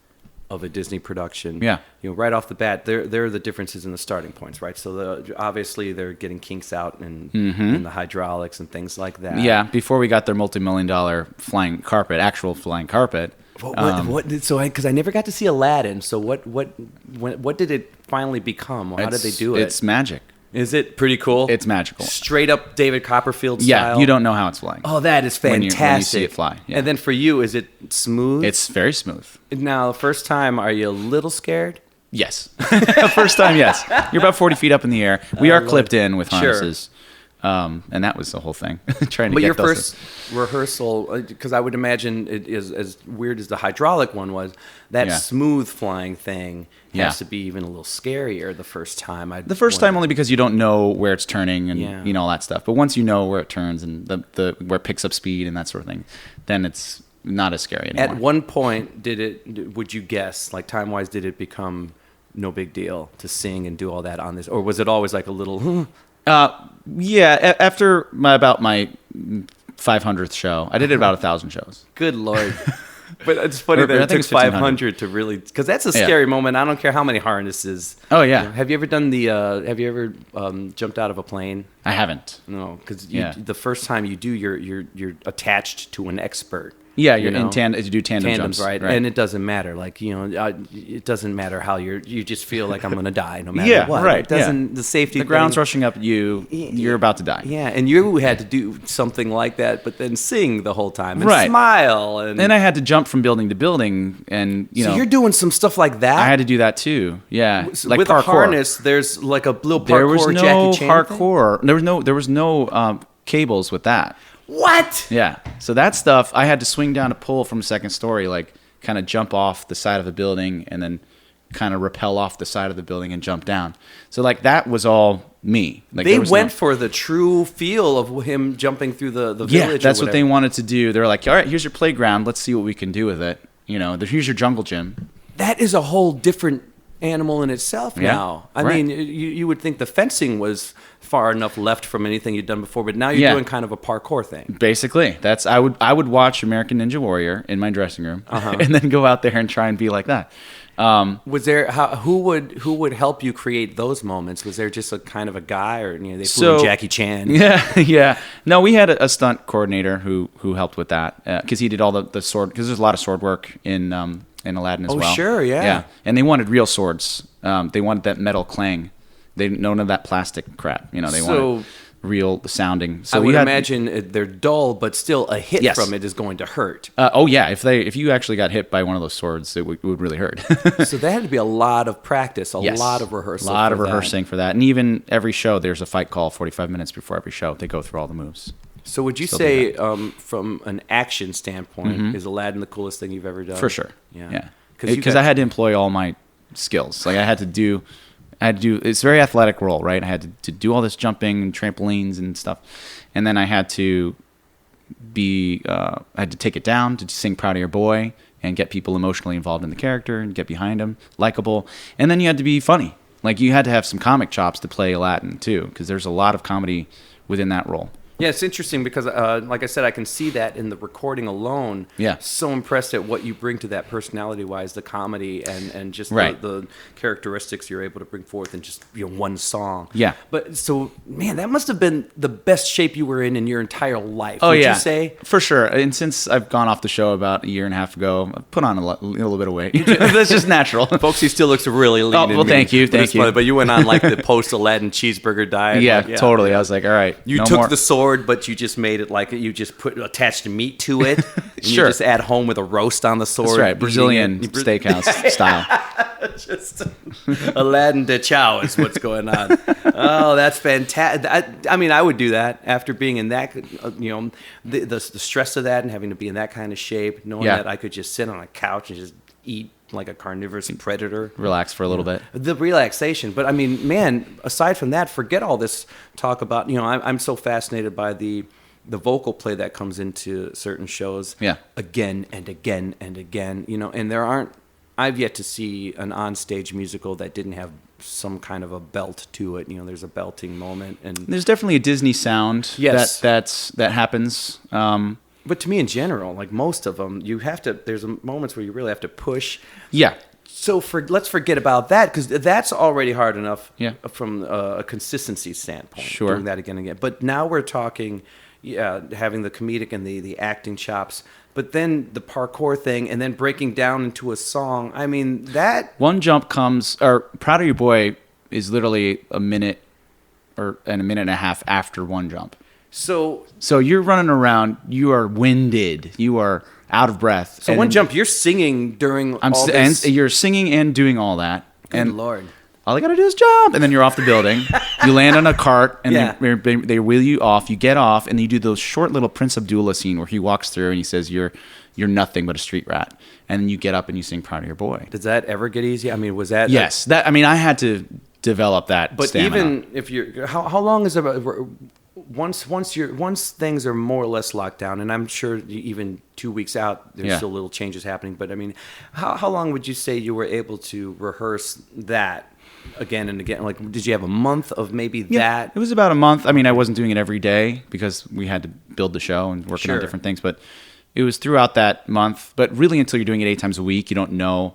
of a Disney production, right off the bat, there are the differences in the starting points, right? So obviously they're getting kinks out in the hydraulics and things like that. Yeah, before we got their multi-million-dollar actual flying carpet. Because I never got to see Aladdin. So what did it finally become? Or how did they do it? It's magic. Is it pretty cool? It's magical. Straight up David Copperfield style? Yeah, you don't know how it's flying. Oh, that is fantastic. When you see it fly. Yeah. And then for you, is it smooth? It's very smooth. Now, the first time, are you a little scared? Yes. First time, yes. You're about 40 feet up in the air. We are clipped in with harnesses. And that was the whole thing. Trying to but get your first rehearsal, because I would imagine it is as weird as the hydraulic one was, that smooth flying thing has to be even a little scarier the first time. The first time only because you don't know where it's turning and all that stuff. But once you know where it turns and where it picks up speed and that sort of thing, then it's not as scary anymore. At one point, would you guess, like time-wise, did it become no big deal to sing and do all that on this? Or was it always like a little... After about my 500th show, I did about 1,000 shows. Good Lord. But it's funny that it took 500 to really, because that's a scary moment. I don't care how many harnesses. Oh yeah. Have you ever done have you ever jumped out of a plane? I haven't. No, because the first time you do, you're attached to an expert. Yeah, you're in tandem to do tandem jumps, right? And it doesn't matter. Like it doesn't matter how you just feel like I'm going to die no matter what. Right. It doesn't the safety. The ground's rushing up at you. You're about to die. Yeah, and you had to do something like that, but then sing the whole time and smile. And I had to jump from building to building, and so you're doing some stuff like that. I had to do that too. Yeah, like with parkour. A harness. There's like a little parkour. There was no Jackie Chan parkour. Thing? There was no cables with that. What? Yeah. So that stuff, I had to swing down a pole from second story, like kind of jump off the side of the building and then kind of rappel off the side of the building and jump down. So like that was all me. Like they went for the true feel of him jumping through the village. Yeah, that's what they wanted to do. They were like, all right, here's your playground. Let's see what we can do with it. Here's your jungle gym. That is a whole different animal in itself now. I mean, you would think the fencing was far enough left from anything you'd done before, but now you're doing kind of a parkour thing. Basically, I would watch American Ninja Warrior in my dressing room and then go out there and try and be like that. Was there who would help you create those moments? Was there just a kind of a guy, or they flew in Jackie Chan? Yeah. No, we had a stunt coordinator who helped with that because he did all the sword, because there's a lot of sword work in Aladdin as well. Oh, sure, yeah. And they wanted real swords. They wanted that metal clang. They none of that plastic crap. They wanted real sounding. So I would imagine they're dull, but still a hit from it is going to hurt. Oh yeah, if you actually got hit by one of those swords, it would really hurt. So there had to be a lot of practice, a lot of rehearsal. A lot of rehearsing for that. And even every show, there's a fight call 45 minutes before every show. They go through all the moves. So would you say, from an action standpoint, is Aladdin the coolest thing you've ever done? For sure. Yeah. Because I had to employ all my skills. Like I had to do. It's a very athletic role, right? I had to do all this jumping and trampolines and stuff, and then I had to take it down to sing "Proud of Your Boy" and get people emotionally involved in the character and get behind him, likable, and then you had to be funny. Like you had to have some comic chops to play Aladdin too, because there's a lot of comedy within that role. Yeah, it's interesting because, like I said, I can see that in the recording alone. Yeah. So impressed at what you bring to that personality-wise, the comedy and just Right. the characteristics you're able to bring forth in just one song. Yeah. But so, man, that must have been the best shape you were in your entire life. Oh, would yeah. you say? For sure. And since I've gone off the show about a year and a half ago, I've put on a little bit of weight. That's just natural. Folks, he still looks really lean. Oh, and well, mean. thank you, But thank it's you. funny, but you went on like the post-Aladdin cheeseburger diet. Yeah, like, totally. I was like, all right. You no took more. the sword, but you just made it like you just attached meat to it. And Sure. You just at home with a roast on the sword. That's right. eating Brazilian it. steakhouse style. Just Aladdin de Chow is what's going on. Oh, that's fantastic. I mean, I would do that after being in that, the stress of that and having to be in that kind of shape, knowing Yeah. that I could just sit on a couch and just eat like a carnivorous predator. Relax for a little bit. The relaxation. But I mean, man, aside from that, forget all this talk about, I'm so fascinated by the vocal play that comes into certain shows Yeah. again and again and again, and I've yet to see an onstage musical that didn't have some kind of a belt to it. There's a belting moment. And There's definitely a Disney sound Yes. that happens. but to me in general, like most of them, there's moments where you really have to push. Yeah. So let's forget about that because that's already hard enough Yeah. from a consistency standpoint. Sure. Doing that again and again. But now we're talking, having the comedic and the acting chops, but then the parkour thing and then breaking down into a song. I mean, that... One Jump Proud of Your Boy is literally a minute and a minute and a half after One Jump. So you're running around, you are winded, you are out of breath. So One Jump, you're singing during all this. And you're singing and doing all that. Good and Lord. All you gotta do is jump, and then you're off the building. You land on a cart, and Yeah. they wheel you off. You get off, and you do those short little Prince Abdullah scene where he walks through and he says, "You're nothing but a street rat," and then you get up and you sing "Proud of Your Boy." Does that ever get easy? I mean, was that... Yes, I had to develop that. But stamina. even if you're... How long is it... Once things are more or less locked down, and I'm sure even 2 weeks out, there's Yeah. still little changes happening. But I mean, how long would you say you were able to rehearse that again and again? Like, did you have a month of maybe that? It was about a month. I mean, I wasn't doing it every day because we had to build the show and working on Sure. different things. But it was throughout that month. But really, until you're doing it 8 times a week, you don't know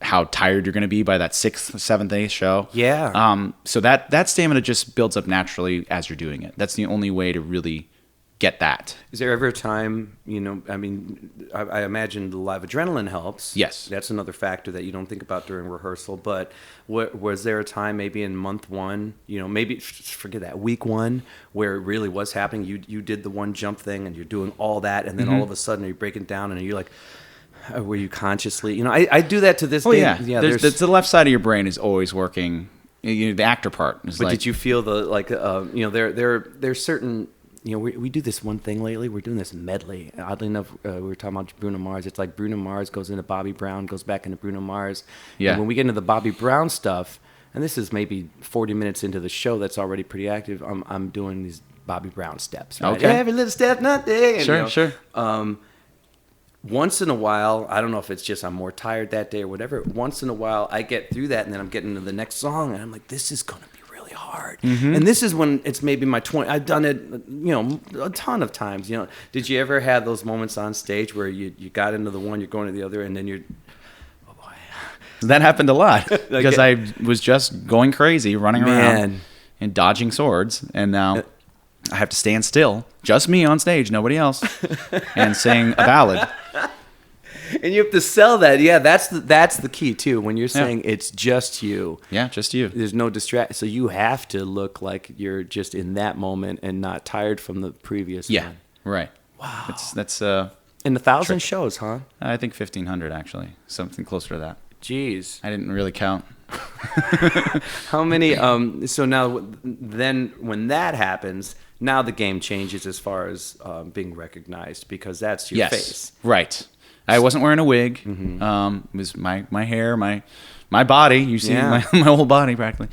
how tired you're going to be by that 6th, 7th, 8th show. Yeah. So that stamina just builds up naturally as you're doing it. That's the only way to really get that. Is there ever a time, I mean, I imagine the live adrenaline helps. Yes. That's another factor that you don't think about during rehearsal. But was there a time maybe in month one, maybe forget that, week one, where it really was happening? You did the One Jump thing and you're doing all that. And then all of a sudden you're breaking down and you're like, were you consciously, I do that to this day. Yeah. There's the left side of your brain is always working. The actor part is But did you feel there's certain, we do this one thing lately. We're doing this medley. Oddly enough, we were talking about Bruno Mars. It's like Bruno Mars goes into Bobby Brown, goes back into Bruno Mars. Yeah. And when we get into the Bobby Brown stuff, and this is maybe 40 minutes into the show that's already pretty active, I'm doing these Bobby Brown steps. Right? Okay. Every little step, nothing. And, Sure. Once in a while, I don't know if it's just I'm more tired that day or whatever. Once in a while, I get through that, and then I'm getting into the next song, and I'm like, this is going to be really hard. Mm-hmm. And this is when it's maybe my 20. I've done it, a ton of times. Did you ever have those moments on stage where you got into the one, you're going to the other, and then you're, oh boy, That happened a lot because I was just going crazy, running around and dodging swords, and now I have to stand still, just me on stage, nobody else, and sing a ballad. And you have to sell that. Yeah, that's the key too. When you're saying it's just you. Yeah, just you. There's no distract. So you have to look like you're just in that moment and not tired from the previous one. Right. Wow. That's in 1,000 shows, huh? I think 1,500 actually, something closer to that. Jeez. I didn't really count. How many? So now, then, when that happens, now the game changes as far as being recognized because that's your face. Right. I wasn't wearing a wig. Mm-hmm. It was my hair, my body. You see my whole body practically.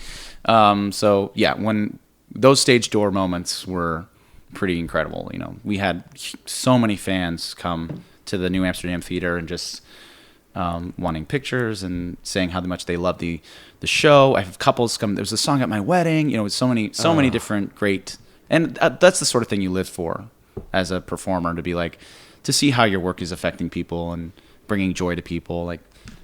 So yeah, when those stage door moments were pretty incredible. We had so many fans come to the New Amsterdam Theater and just wanting pictures and saying how much they love the show. I have couples come. There was a song at my wedding. You know, with so many different great, and that's the sort of thing you live for as a performer, to be like, to see how your work is affecting people and bringing joy to people. Like,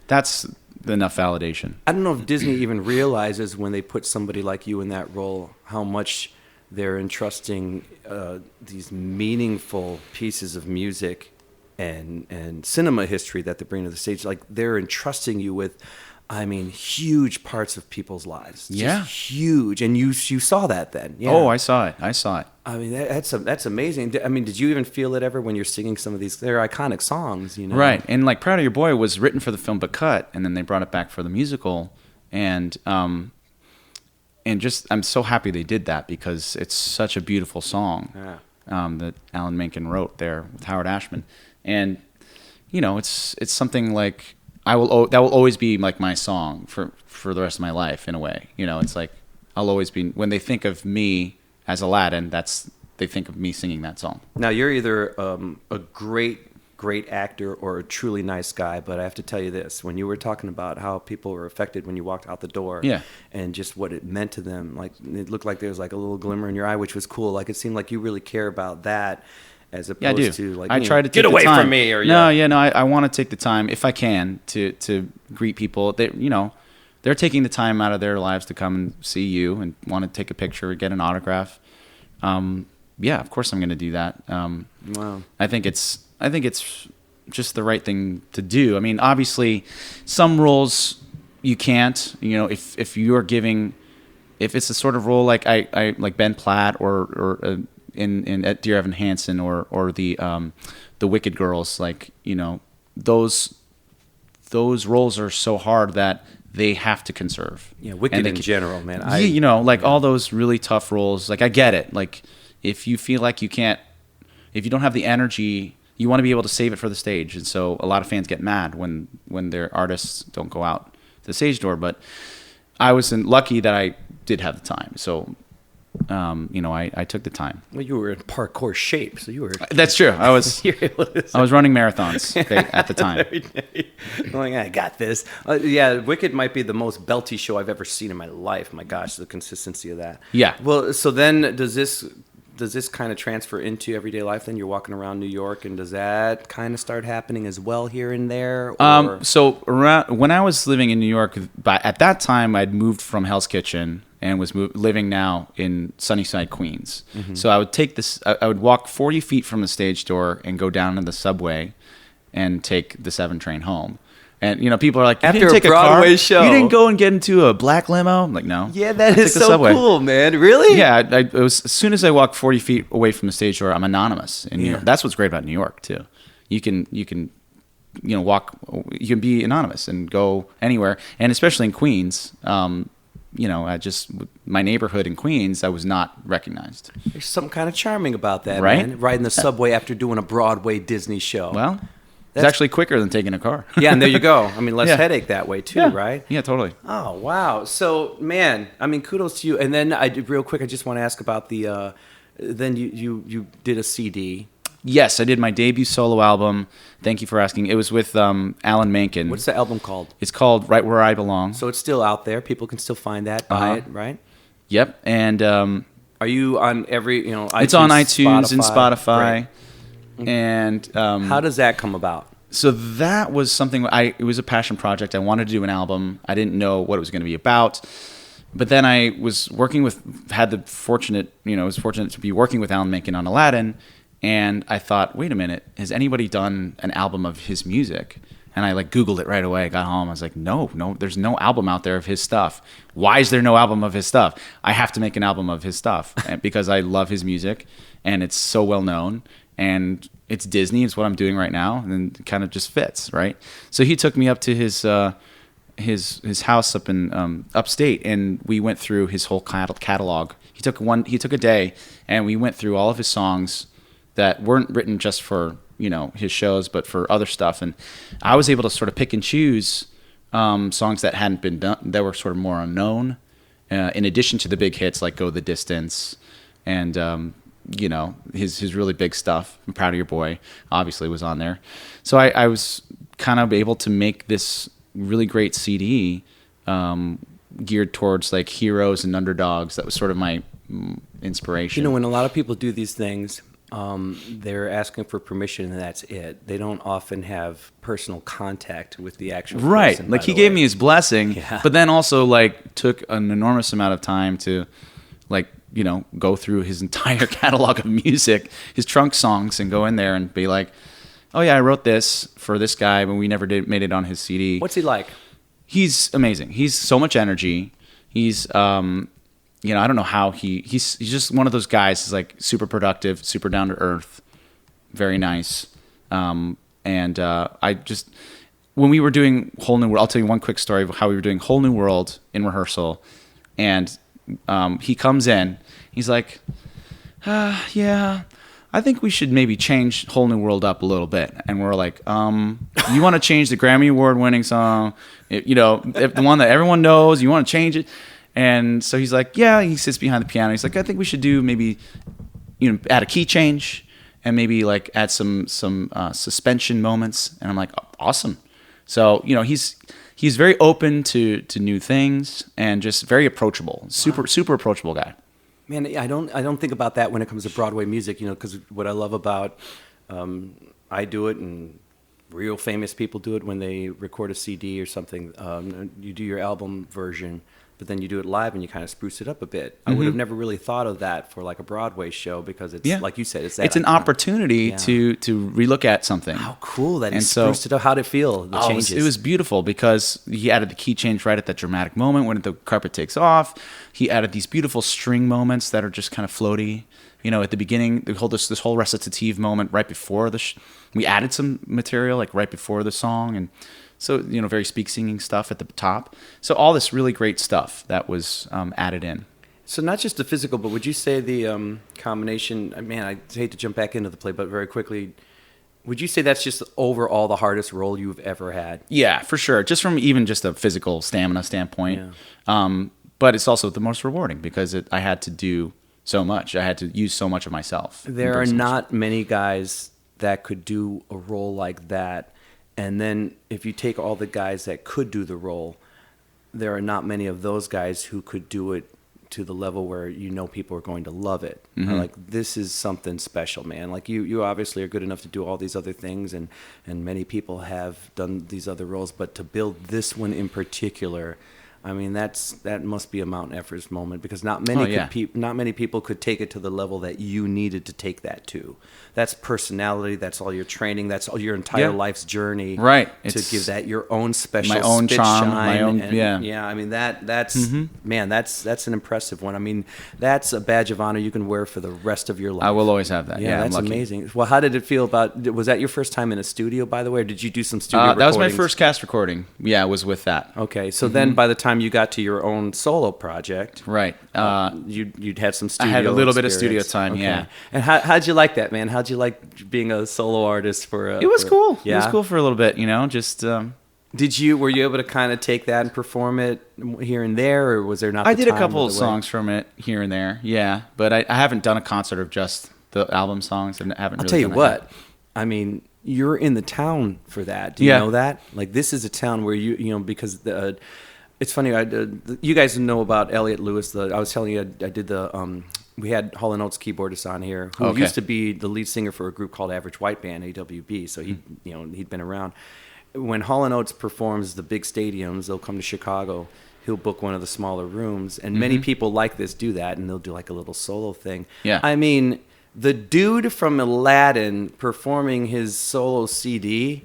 that's enough validation. I don't know if Disney even realizes when they put somebody like you in that role how much they're entrusting these meaningful pieces of music and cinema history that they bring to the stage. Like, they're entrusting you with, I mean, huge parts of people's lives. Just huge. And you saw that then. Yeah. Oh, I saw it. I mean, that's amazing. I mean, did you even feel it ever when you're singing some of these? They're iconic songs, you know? Right. And like Proud of Your Boy was written for the film but cut, and then they brought it back for the musical. And just, I'm so happy they did that, because it's such a beautiful song that Alan Menken wrote there with Howard Ashman. And, you know, it's something like, that will always be like my song for the rest of my life, in a way. You know, it's like, I'll always be, when they think of me as Aladdin, they think of me singing that song. Now, you're either a great actor or a truly nice guy, but I have to tell you this: when you were talking about how people were affected when you walked out the door, and just what it meant to them, like, it looked like there was like a little glimmer in your eye, which was cool. Like, it seemed like you really care about that, as opposed to, like, I try to get away from me, or I want to take the time, if I can, to greet people. They, you know, they're taking the time out of their lives to come and see you and want to take a picture or get an autograph. Yeah, of course I'm going to do that. Wow. I think it's just the right thing to do. I mean, obviously, some roles you can't. You know, if it's a sort of role like I like Ben Platt or in at Dear Evan Hansen or the Wicked Girls, like, you know, those roles are so hard that they have to conserve. Yeah, Wicked in general, man. You know, like all those really tough roles. Like, I get it. Like, if you feel like you can't, if you don't have the energy, you want to be able to save it for the stage. And so a lot of fans get mad when their artists don't go out to the stage door. But I was lucky that I did have the time. So, you know, I took the time. Well, you were in parkour shape, so you were. That's true. I was running marathons at the time. Every day. I'm like, I got this. Yeah, Wicked might be the most belty show I've ever seen in my life. My gosh, the consistency of that. Yeah. Well, so then does this kind of transfer into everyday life? Then you're walking around New York, and does that kind of start happening as well here and there? Or? So when I was living in New York, at that time I'd moved from Hell's Kitchen and was living now in Sunnyside, Queens. Mm-hmm. So I would I would walk 40 feet from the stage door and go down to the subway and take the 7 train home. And, you know, people are like, you after didn't take a Broadway show, you didn't go and get into a black limo? I'm like, no. Yeah, that is so cool, man. Really? Yeah. It was, as soon as I walk 40 feet away from the stage door, I'm anonymous in New York. That's what's great about New York too. You can you know, walk, you can be anonymous and go anywhere. And especially in Queens, you know, my neighborhood in Queens, I was not recognized. There's something kind of charming about that, right? Man. Riding the subway after doing a Broadway Disney show. Well, it's actually quicker than taking a car. Yeah, and there you go. I mean, less headache that way too, right? Yeah, totally. Oh, wow. So, man, I mean, kudos to you. And then real quick, I just want to ask about the. Then you did a CD. Yes, I did my debut solo album. Thank you for asking. It was with Alan Menken. What's the album called? It's called Right Where I Belong. So it's still out there. People can still find that, buy it, right? Yep. And are you on every, you know, iTunes, it's on iTunes and Spotify. Right. And how does that come about? So that was something it was a passion project. I wanted to do an album. I didn't know what it was going to be about. But then I was was fortunate to be working with Alan Menken on Aladdin. And I thought, wait a minute, has anybody done an album of his music? And I Googled it right away. I got home. I was like, no, there's no album out there of his stuff. Why is there no album of his stuff? I have to make an album of his stuff because I love his music and it's so well known and it's Disney. It's what I'm doing right now, and it kind of just fits, right? So he took me up to his house up in upstate, and we went through his whole catalog. He took a day, and we went through all of his songs that weren't written just for, you know, his shows, but for other stuff. And I was able to sort of pick and choose songs that hadn't been done, that were sort of more unknown, in addition to the big hits like Go the Distance and his really big stuff. I'm Proud of Your Boy obviously was on there. So I was kind of able to make this really great CD geared towards like heroes and underdogs. That was sort of my inspiration. When a lot of people do these things, they're asking for permission and that's it. They don't often have personal contact with the actual right. person. Like he gave me his blessing, but then also like took an enormous amount of time to like, go through his entire catalog of music, his trunk songs, and go in there and be like, oh yeah, I wrote this for this guy, but we never made it on his CD. What's he like? He's amazing. He's so much energy. He's, I don't know how he's just one of those guys who's like super productive, super down to earth, very nice. When we were doing Whole New World, I'll tell you one quick story of how we were doing Whole New World in rehearsal. And he comes in, he's like, yeah, I think we should maybe change Whole New World up a little bit. And we're like, you want to change the Grammy Award winning song, the one that everyone knows, you want to change it? And so he's like, yeah, he sits behind the piano. He's like, I think we should do maybe, add a key change and maybe like add some suspension moments. And I'm like, awesome. So, he's very open to new things and just very approachable, super approachable guy. Man, I don't think about that when it comes to Broadway music, because what I love about, I do it and real famous people do it when they record a CD or something. You do your album version, but then you do it live and you kind of spruce it up a bit. I would have never really thought of that for like a Broadway show because it's like you said, it's an opportunity to relook at something. How cool that he spruced it up. How'd it feel? The changes. It was beautiful because he added the key change right at that dramatic moment when the carpet takes off. He added these beautiful string moments that are just kind of floaty. At the beginning, this whole recitative moment right before we added some material like right before the song, and so very speak singing stuff at the top. So all this really great stuff that was added in. So not just the physical, but would you say the combination? Man, I hate to jump back into the play, but very quickly, would you say that's just overall the hardest role you've ever had? Yeah, for sure. Just from even just a physical stamina standpoint, but it's also the most rewarding because I had to do so much. I had to use so much of myself. There are not many guys that could do a role like that. And then if you take all the guys that could do the role, there are not many of those guys who could do it to the level where people are going to love it. Like, this is something special, man. Like, you obviously are good enough to do all these other things, and many people have done these other roles, but to build this one in particular, I mean, that must be a Mount Everest moment because not many people could take it to the level that you needed to take that to. That's personality. That's all your training. That's all your entire life's journey. Right. To give that your own special, my own spit charm, shine. my own. I mean that's man. That's an impressive one. I mean, that's a badge of honor you can wear for the rest of your life. I will always have that. Yeah, that's amazing. Well, how did it feel was that your first time in a studio, by the way, or did you do some studio recordings? That was my first cast recording. Yeah, it was with that. Okay, so then by the time you got to your own solo project, right? You'd had some studio. I had a little bit of experience. studio time. Okay. Yeah. And how'd you like that, man? How'd you like being a solo artist for? It was cool. Yeah? It was cool for a little bit. Just. Were you able to kind of take that and perform it here and there, or was there not? I did a couple of songs from it here and there. Yeah, but I haven't done a concert of just the album songs, and haven't. I'll tell you what. I mean, you're in the town for that. Do you know that? Like, this is a town where because it's funny. You guys know about Elliot Lewis. I was telling you, I did the. We had Hall & Oates keyboardist on here, who used to be the lead singer for a group called Average White Band, AWB. So he'd been around. When Hall & Oates performs the big stadiums, they'll come to Chicago. He'll book one of the smaller rooms, and many people like this do that, and they'll do like a little solo thing. Yeah. I mean, the dude from Aladdin performing his solo CD.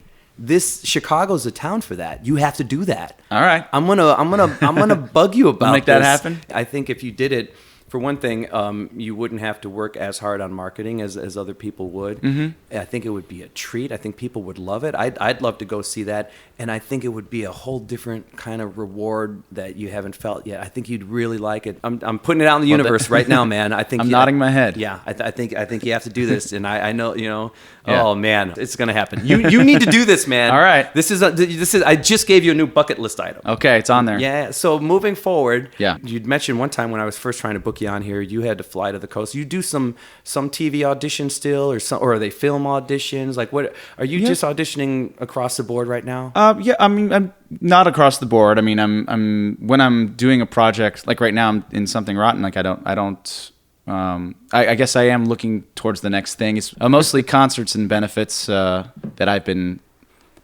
Chicago's a town for that. You have to do that. All right. I'm gonna bug you about make that happen. I think if you did it, for one thing, you wouldn't have to work as hard on marketing as other people would. I think it would be a treat. I think people would love it. I'd love to go see that, and I think it would be a whole different kind of reward that you haven't felt yet. I think you'd really like it. I'm putting it out in the universe right now, man. I think I'm nodding my head. Yeah, I think you have to do this, and I know Oh man, it's gonna happen. You need to do this, man. All right. This is. I just gave you a new bucket list item. Okay, it's on there. Yeah. So moving forward, Yeah. You'd mentioned one time when I was first trying to book book you on here, you had to fly to the coast. You do some TV auditions still, or are they film auditions? Like, what are you just auditioning across the board right now? Yeah, I mean, I'm not across the board. I mean, I'm when I'm doing a project like right now, I'm in Something Rotten. Like I don't. I guess I am looking towards the next thing. It's mostly concerts and benefits that I've been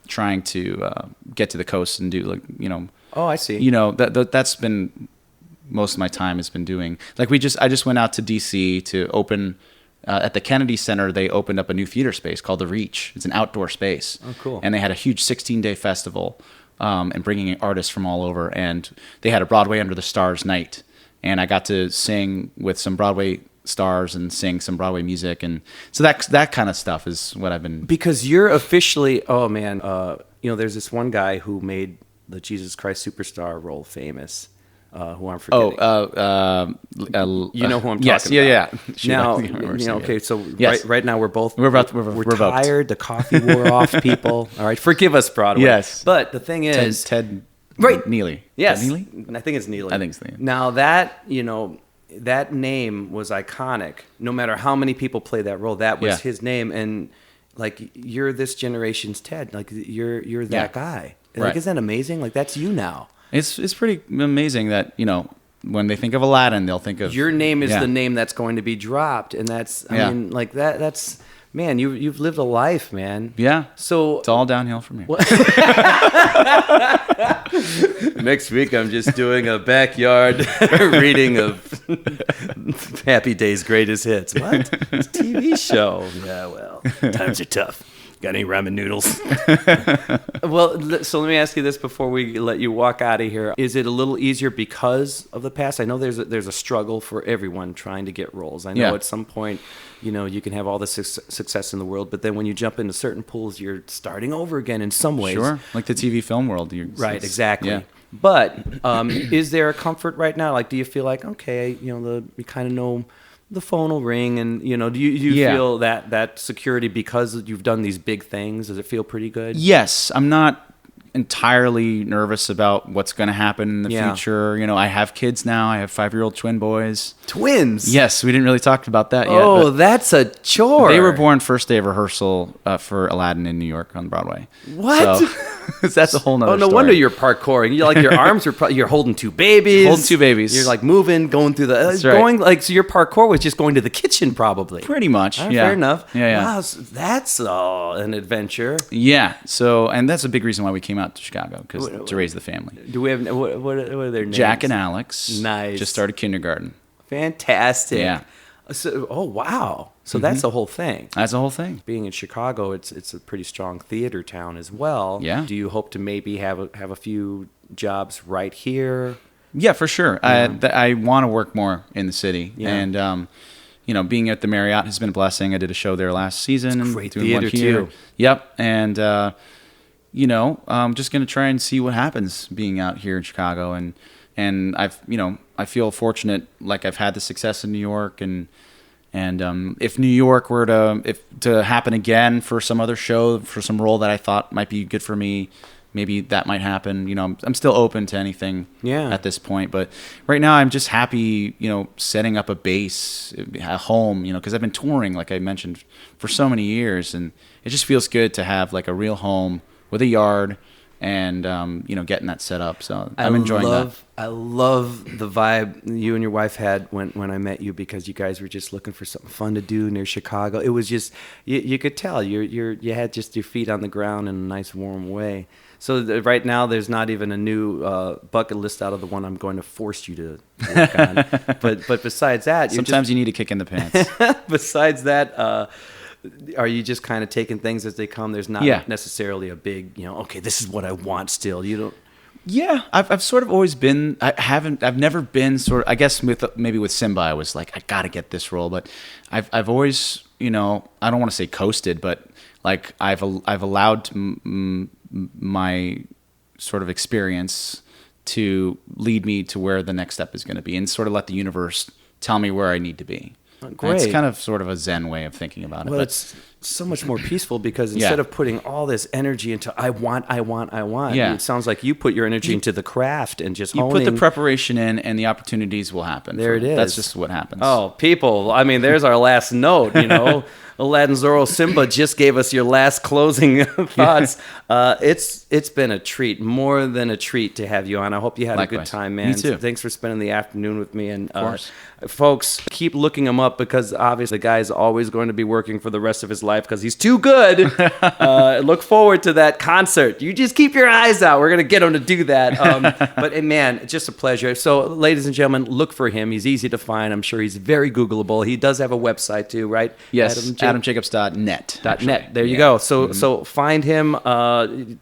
trying to get to the coast and do. Like, you know. Oh, I see. You know, that's been most of my time has been doing. Like I just went out to DC to open at the Kennedy Center. They opened up a new theater space called The Reach. It's an outdoor space. Oh, cool. And they had a huge 16-day festival and bringing in artists from all over. And they had a Broadway Under the Stars night. And I got to sing with some Broadway stars and sing some Broadway music. And so that kind of stuff is what I've been. Because you're officially, oh man, you know, there's this one guy who made the Jesus Christ Superstar role famous, who I'm forgetting. You know who I'm talking yes, about. yeah. Now, Shoot, okay, so yes. right now we're We're tired. The coffee wore off, people. All right, forgive us, Broadway. Yes. But the thing is, Ted right. Neely. Yes, Ted Neely? I think it's Neely. I think it's Neely. Now that, you know, that name was iconic. No matter how many people play that role, that was his name. And like, you're this generation's Ted. Like, you're that guy. Like, Right. isn't that amazing? Like, that's you now. It's pretty amazing that, you know, when they think of Aladdin, they'll think of Your name is the name that's going to be dropped, and that's I mean, like that's man, you've lived a life, man. Yeah. So It's all downhill from here. next week I'm just doing a backyard reading of Happy Days Greatest Hits. What? It's a TV show. Yeah, well, times are tough. Got any ramen noodles? Well, so let me ask you this before we let you walk out of here. Is it a little easier because of the past? I know there's a struggle for everyone trying to get roles. I know at some point, you know, you can have all the success in the world, but then when you jump into certain pools, you're starting over again in some ways. Sure. Like the TV film world. Right, exactly. Yeah. But is there a comfort right now? Like, do you feel like, okay, you know, you kind of know the phone will ring, and you know, do you feel that security because you've done these big things? Does it feel pretty good? Yes, I'm not entirely nervous about what's going to happen in the future. You know, I have kids now. I have 5-year-old twin boys. Twins? Yes, we didn't really talk about that yet. Oh, that's a chore. They were born first day of rehearsal for Aladdin in New York on Broadway. What? So, that's a whole nother Oh, no story. wonder you're parkouring. You like your arms are you're holding two babies. Holding two babies. You're like moving, going through the That's right. going like so. Your parkour was just going to the kitchen, probably. Pretty much. Oh, Yeah. Fair enough. Yeah. Wow, so that's an adventure. Yeah. So, and that's a big reason why we came out to Chicago, because to raise the family. Do we have what are their names? Jack and Alex. Nice. Just started kindergarten. Fantastic. Yeah. So, oh wow. So that's the whole thing. That's the whole thing. Being in Chicago, it's a pretty strong theater town as well. Yeah. Do you hope to maybe have a few jobs right here? Yeah, for sure. I want to work more in the city, and you know, being at the Marriott has been a blessing. I did a show there last season. It's great doing one theater here. too. Yep, and you know, I'm just gonna try and see what happens being out here in Chicago, and I feel fortunate, like I've had the success in New York, and if New York were to happen again for some other show, for some role that I thought might be good for me, maybe that might happen. You know, I'm still open to anything at this point, but right now I'm just happy, you know, setting up a base, a home, you know, because I've been touring, like I mentioned, for so many years, and it just feels good to have like a real home with a yard, and you know, getting that set up. So I'm enjoying that. I love the vibe you and your wife had when I met you, because you guys were just looking for something fun to do near Chicago. It was just you could tell you had just your feet on the ground in a nice warm way. So right now there's not even a new bucket list out of the one I'm going to force you to work on. But besides that, Sometimes you need a kick in the pants. besides that. Are you just kind of taking things as they come? There's not necessarily a big, you know, okay, this is what I want still. You don't. Yeah, I've sort of always been. I've never been sort of. I guess maybe with Simba, I was like, I gotta get this role. But I've always, you know, I don't want to say coasted, but like I've allowed my sort of experience to lead me to where the next step is going to be, and sort of let the universe tell me where I need to be. And Great. it's kind of sort of a Zen way of thinking about it. Well, but it's so much more peaceful because instead of putting all this energy into I want, Yeah. it sounds like you put your energy into the craft and just you honing. put the preparation in, and the opportunities will happen. There it is. That's just what happens. Oh, people! I mean, there's our last note. Aladdin, Zorro, Simba just gave us your last closing thoughts. It's been a treat, more than a treat, to have you on. I hope you had a good Likewise. time, man. Me too. Thanks for spending the afternoon with me. And Of course. folks, keep looking him up because obviously the guy's always going to be working for the rest of his life because he's too good. Look forward to that concert. You just keep your eyes out. We're going to get him to do that. But man, just a pleasure. So, ladies and gentlemen, look for him. He's easy to find. I'm sure he's very Googleable. He does have a website too, right? Yes, AdamJacobs.net. .net. There you go. So find him.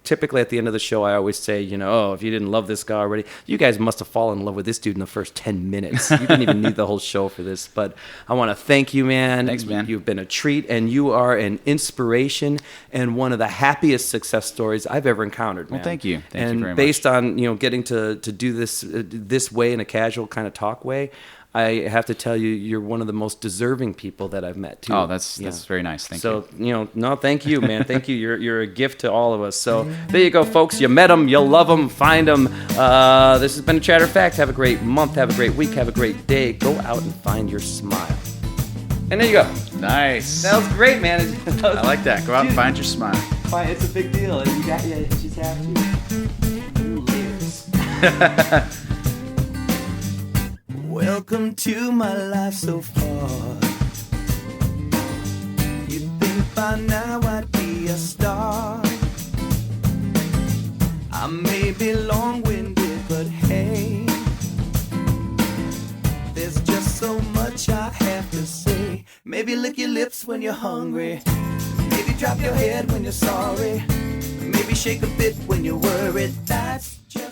Typically at the end of the show, I always say, if you didn't love this guy already, you guys must have fallen in love with this dude in the first 10 minutes. You didn't even need the whole show for this. But I want to thank you, man. Thanks, man. You've been a treat, and you are an inspiration and one of the happiest success stories I've ever encountered, man. Well, thank you. Thank you very much. Based on getting to do this way in a casual kind of talk way, I have to tell you, you're one of the most deserving people that I've met too. Oh, that's very nice. Thank you. So, no, thank you, man. Thank you. You're a gift to all of us. So there you go, folks. You met him. You'll love him. Find him. This has been a Chatter Fact. Have a great month. Have a great week. Have a great day. Go out and find your smile. And there you go. Nice. That was great, man. I like that. Go out and find your smile. It's a big deal. You just have to. Layers. Welcome to my life so far. You'd think by now I'd be a star. I may be long-winded, but hey, there's just so much I have to say. Maybe lick your lips when you're hungry. Maybe drop your head when you're sorry. Maybe shake a bit when you're worried. That's just